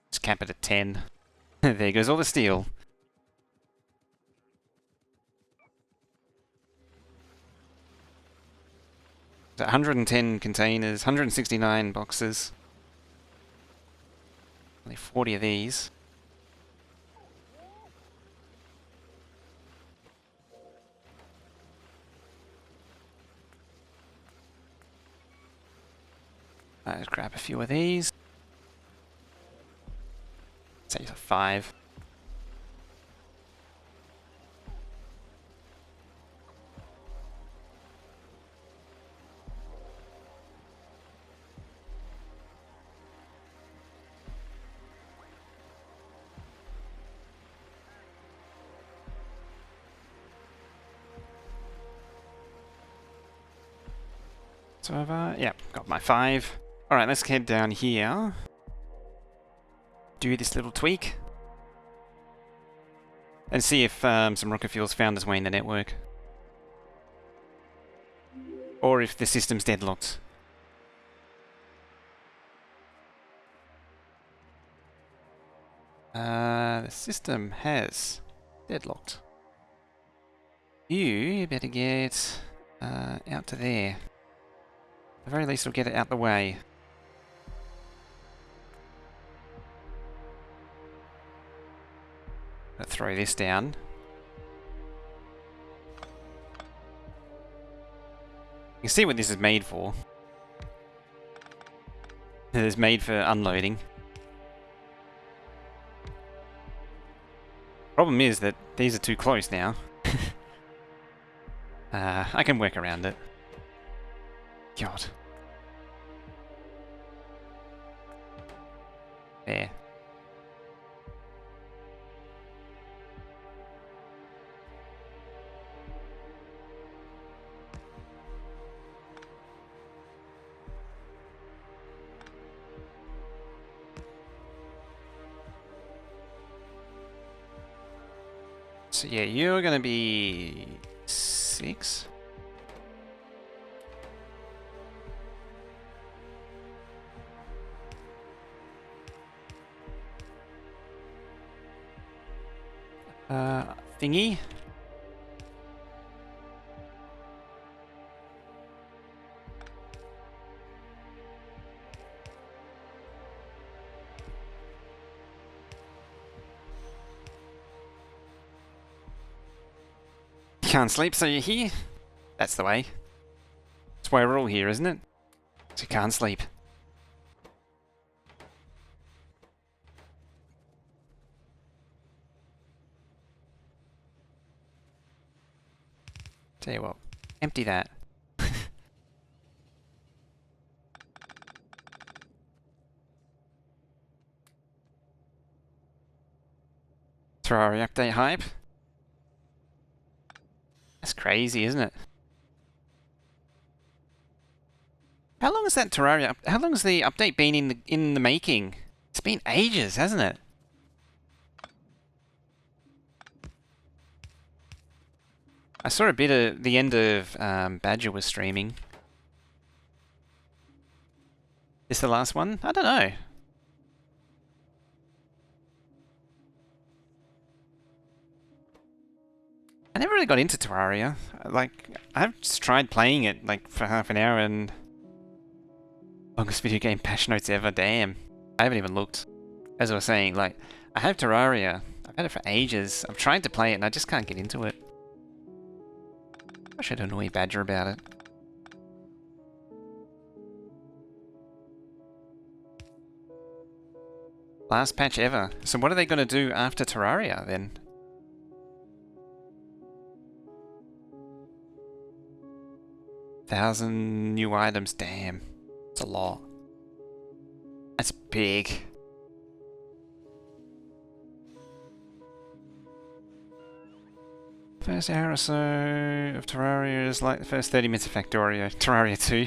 Let's cap it at 10. There goes all the steel. So 110 containers, 169 boxes. Only 40 of these. Let's grab a few of these. Say 5. So I've, yeah, got my 5. Alright, let's head down here. Do this little tweak. And see if some rocket fuel's found its way in the network. Or if the system's deadlocked. The system has deadlocked. You better get out to there. At the very least, we'll get it out the way. I'll throw this down. You can see what this is made for. It is made for unloading. Problem is that these are too close now. I can work around it. God. There. So yeah, you're gonna be 6. Thingy. Can't sleep, so you're here? That's the way. That's why we're all here, isn't it? So you can't sleep. Tell you what, empty that. Terraria update hype. That's crazy, isn't it? How long has that Terraria? How long has the update been in the making? It's been ages, hasn't it? I saw a bit of the end of Badger was streaming. Is the last one? I don't know. I never really got into Terraria. Like, I've just tried playing it like for half an hour and longest video game patch notes ever. Damn, I haven't even looked. As I was saying, like, I have Terraria. I've had it for ages. I'm trying to play it and I just can't get into it. I should annoy Badger about it. Last patch ever. So what are they going to do after Terraria then? 1,000 new items. Damn. It's a lot. That's big. First hour or so of Terraria is like the first 30 minutes of Factorio. Terraria 2.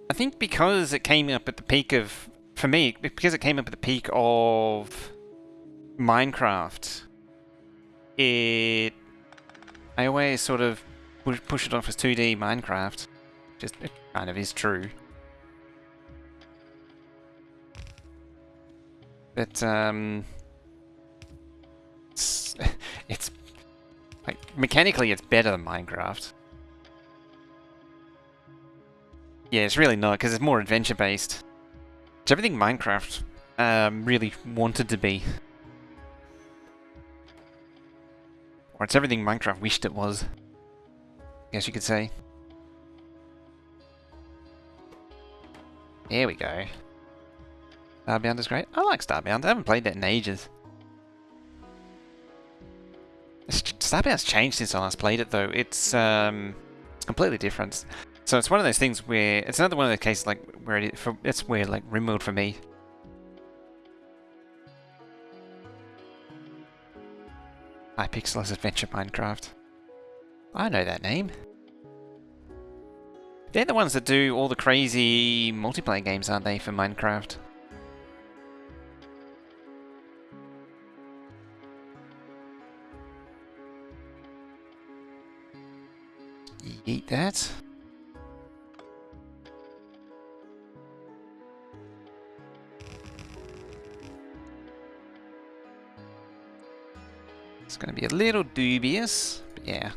I think because it came up at the peak of... For me, because it came up at the peak of Minecraft, I always sort of push it off as 2D Minecraft. Just, it kind of is true. But, it's like, mechanically it's better than Minecraft. Yeah, it's really not, because it's more adventure-based. It's everything Minecraft really wanted to be. Or it's everything Minecraft wished it was, I guess you could say. There we go. Starbound is great. I like Starbound. I haven't played that in ages. Starbound's changed since I last played it, though. It's completely different. So it's one of those things where it's another one of those cases like where it's where like RimWorld for me. Hypixel's Adventure Minecraft. I know that name. They're the ones that do all the crazy multiplayer games, aren't they, for Minecraft? Eat that. It's going to be a little dubious, but yeah.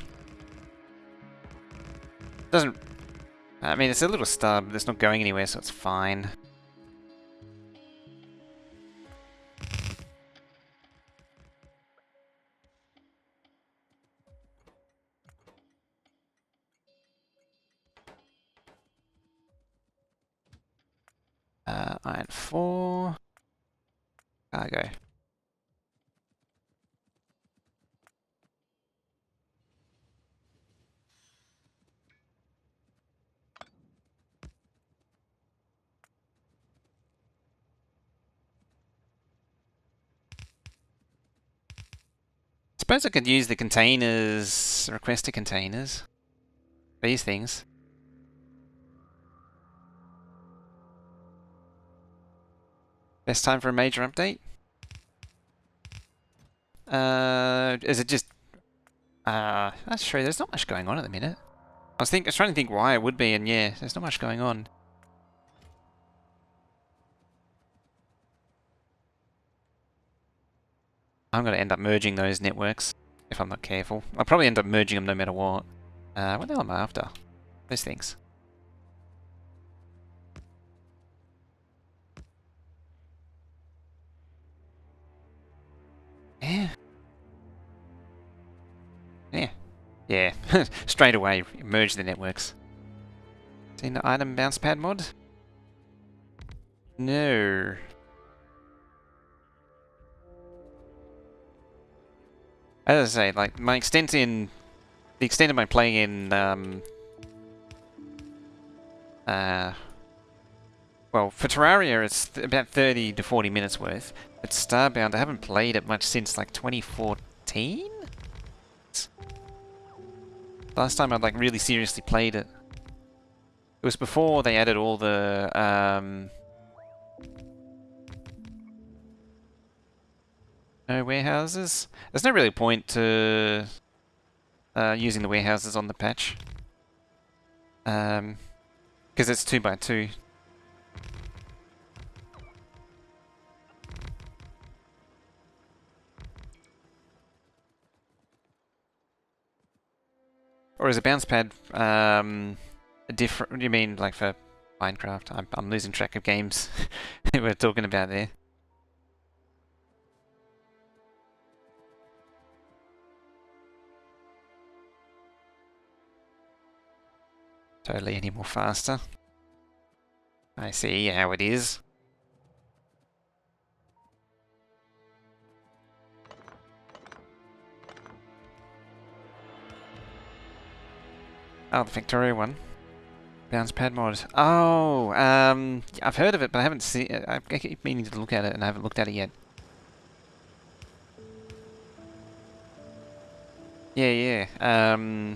Doesn't... I mean, it's a little stub that's not going anywhere, so it's fine. Iron 4. Cargo. Suppose I could use the containers, request to containers. These things. Best time for a major update? Is it just... that's true, there's not much going on at the minute. I was trying to think why it would be, and yeah, there's not much going on. I'm going to end up merging those networks, if I'm not careful. I'll probably end up merging them no matter what. What the hell am I after? Those things. Yeah. Yeah. Yeah. Straight away, merge the networks. Seen the item bounce pad mod? No. As I say, like, the extent of my playing in, well, for Terraria it's about 30 to 40 minutes worth. But Starbound, I haven't played it much since, like, 2014? Last time I'd, like, really seriously played it. It was before they added all the, no warehouses. There's no really point to using the warehouses on the patch. Because it's 2x2. Or is a bounce pad different? You mean like for Minecraft? I'm losing track of games that we're talking about there. Totally any more faster. I see how it is. Oh, the Factorio one. Bounce pad mod. Oh, I've heard of it, but I haven't seen it. I keep meaning to look at it, and I haven't looked at it yet. Yeah, yeah.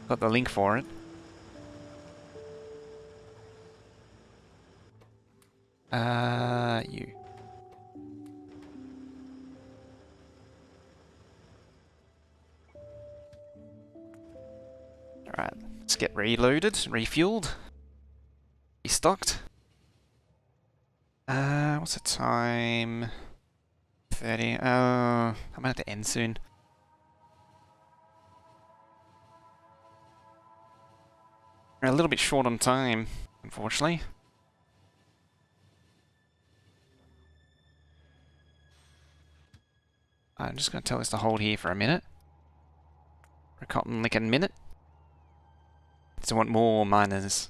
Got the link for it. You. Alright, let's get reloaded, refueled, restocked. What's the time? 30. I might have to end soon. We're a little bit short on time, unfortunately. I'm just going to tell this to hold here for a minute. For a cotton licking minute. So I want more miners.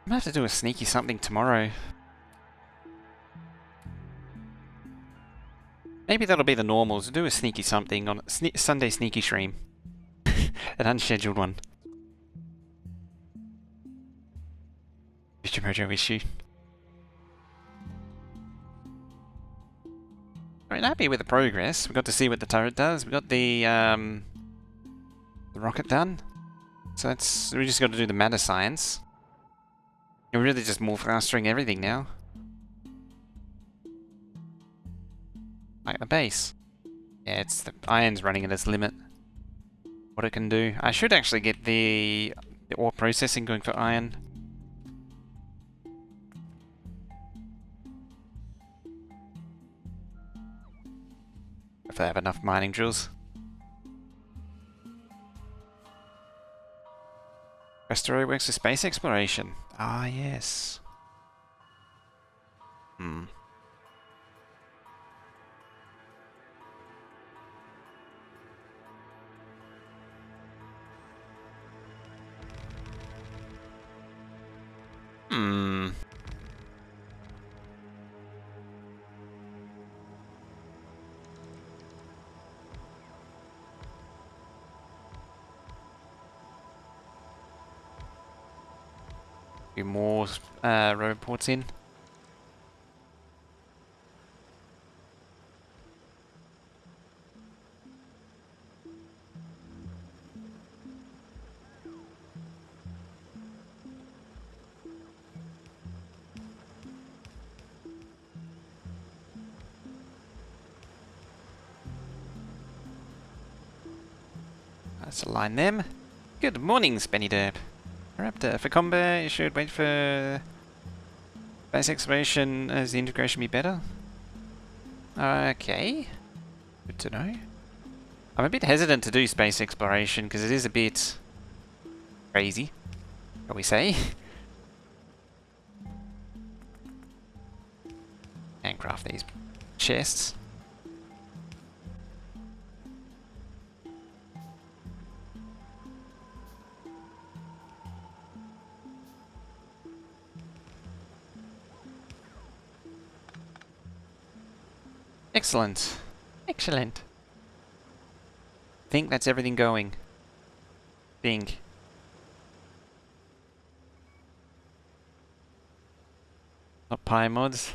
I might have to do a sneaky something tomorrow. Maybe that'll be the normals. Do a sneaky something on Sunday sneaky stream. An unscheduled one. Future Mojo issue. I'm happy with the progress. We got to see what the turret does. We got the rocket done. So that's we just got to do the matter science. We're really just more fastering everything now. Like the base. Yeah, it's the iron's running at its limit. What it can do. I should actually get the ore processing going for iron. If they have enough mining drills. Factorio works for space exploration. Ah, yes. Hmm. Hmm. Few more reports in. Let's align them. Good morning, Spenny Derp. Raptor, for combat, you should wait for base exploration as the integration be better. Okay. Good to know. I'm a bit hesitant to do space exploration because it is a bit crazy, shall we say. And craft these chests. Excellent. Excellent. Think that's everything going. Think. Not pie mods.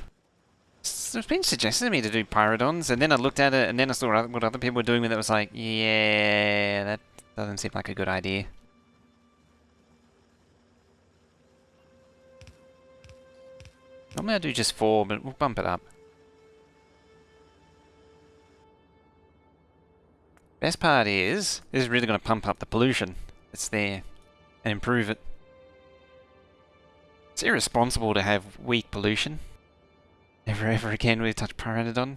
It's been suggested to me to do pyrodons, and then I looked at it, and then I saw what other people were doing with it. I was like, yeah, that doesn't seem like a good idea. Normally I do just 4, but we'll bump it up. Best part is, this is really going to pump up the pollution that's there and improve it. It's irresponsible to have weak pollution. Never ever again will we touch Pteranodon.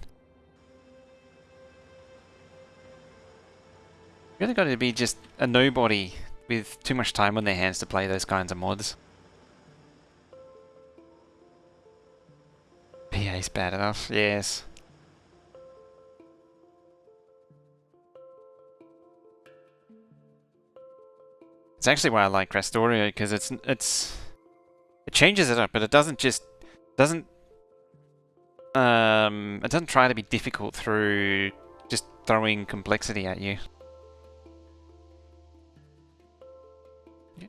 Really got to be just a nobody with too much time on their hands to play those kinds of mods. PA's bad enough, yes. It's actually why I like Krastorio, because it's It changes it up, but it doesn't just doesn't it doesn't try to be difficult through just throwing complexity at you. Yeah.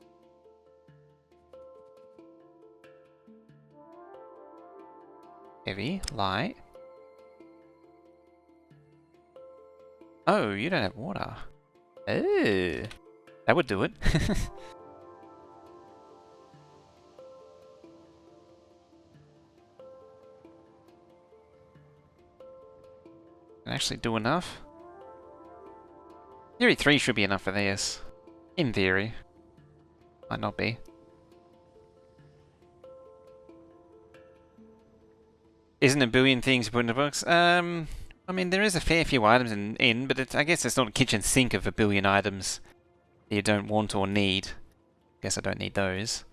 Heavy, light. Oh, you don't have water. Oh, that would do it. Can actually do enough. Theory 3 should be enough for this. In theory. Might not be. Isn't a billion things to put in a box? I mean, there is a fair few items in but I guess it's not a kitchen sink of a billion items that you don't want or need. Guess I don't need those.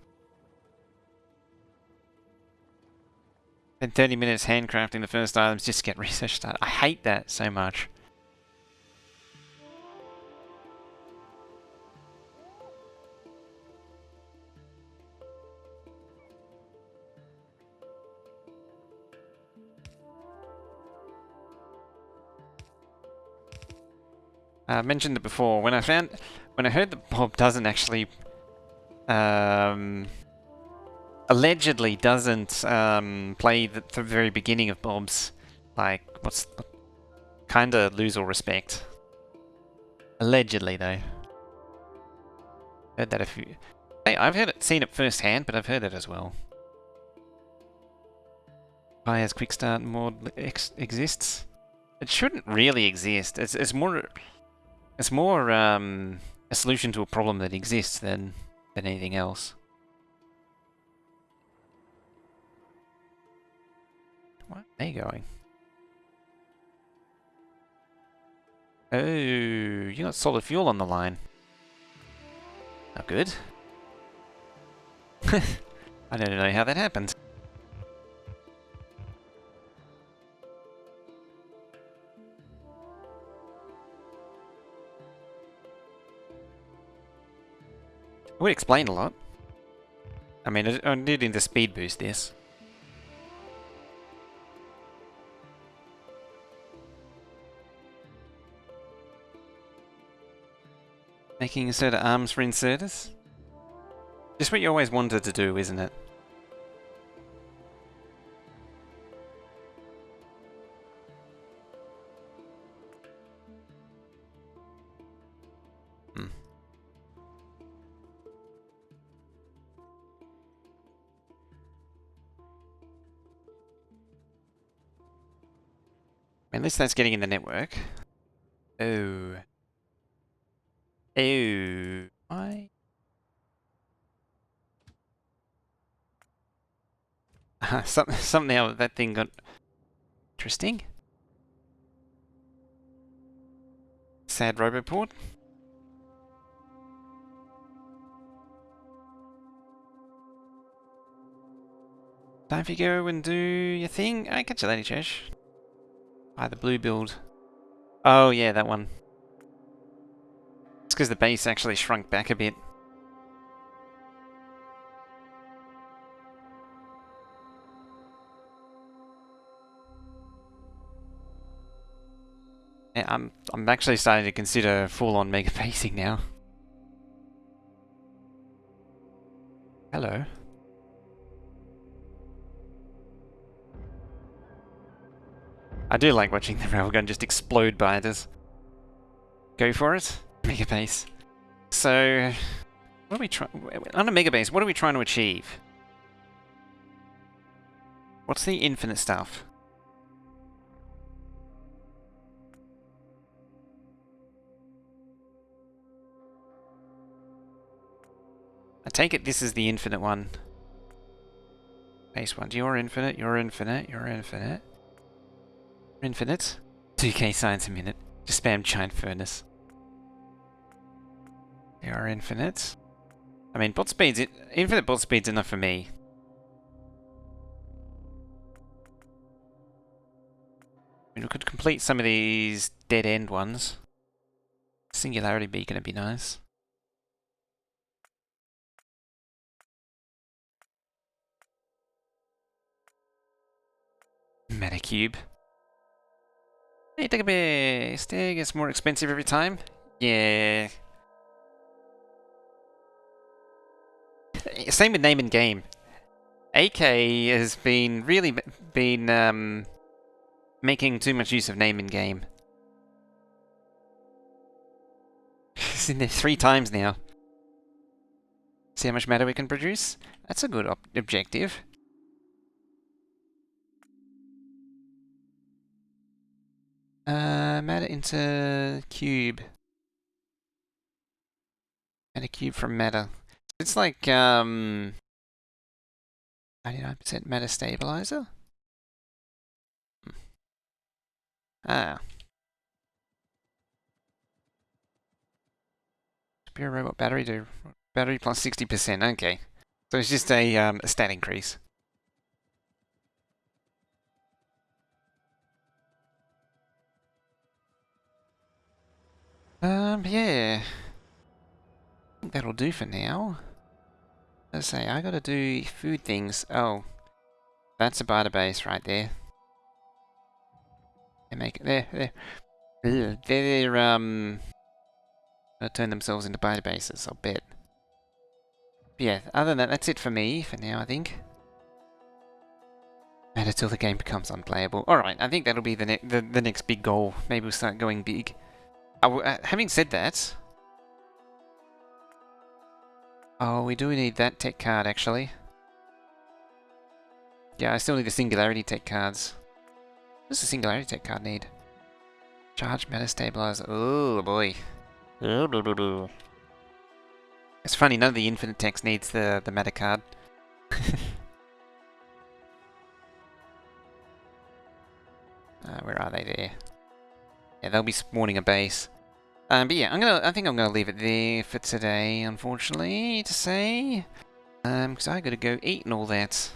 Spend 30 minutes handcrafting the first items just to get research started. I hate that so much. I mentioned it before. When I heard that Bob doesn't actually, allegedly doesn't play the very beginning of Bob's, like, kinda lose all respect. Allegedly, though. Heard that a few. Hey, I've seen it firsthand, but I've heard it as well. Why has quick start mod exists? It shouldn't really exist. It's more a solution to a problem that exists than anything else. Where are they going? Oh, you got solid fuel on the line. Not good. I don't know how that happened. It would explain a lot. I mean, I did need to speed boost this. Making inserter arms for inserters? Just what you always wanted to do, isn't it? Hmm. At least that's getting in the network. Oh. Oh. Why? Somehow that thing got interesting. Sad Roboport. Time for you to go and do your thing. I catch you later, Chesh. Buy the blue build. Oh yeah, that one. It's because the base actually shrunk back a bit. Yeah, I'm actually starting to consider full-on mega basing now. Hello. I do like watching the railgun just explode behind us. Go for it. Mega base. So, what are we trying... On a mega base, what are we trying to achieve? What's the infinite stuff? I take it this is the infinite one. Base one. You're infinite, you're infinite, you're infinite. Infinite. 2k science a minute. Just spam giant furnace. You're infinite. I mean, bot speed's... Infinite bot speed's enough for me. I mean, we could complete some of these dead-end ones. Singularity beacon would be nice. Meta cube. Hey, take a bit. Still gets more expensive every time. Yeah. Same with name and game. AK has been making too much use of name and game. It's in there 3 times now. See how much matter we can produce? That's a good objective. Matter into cube. Matter cube from matter. It's like 99% matter stabilizer? Ah. Superior robot battery to battery plus 60%, okay. So it's just a stat increase. Yeah. I think that'll do for now. Let's say I gotta do food things. Oh. That's a base right there. They make it there. They're gonna turn themselves into bases, I'll bet. But yeah, other than that, that's it for me for now, I think. And until the game becomes unplayable. Alright, I think that'll be the next big goal. Maybe we'll start going big. Having said that... Oh, we do need that tech card, actually. Yeah, I still need the Singularity tech cards. What does the Singularity tech card need? Charge Meta Stabilizer. Oh, boy. It's funny, none of the Infinite Techs needs the Meta card. Where are they there? Yeah, they'll be spawning a base. But yeah, I think I'm gonna leave it there for today, unfortunately, to say. Because I gotta go eat and all that.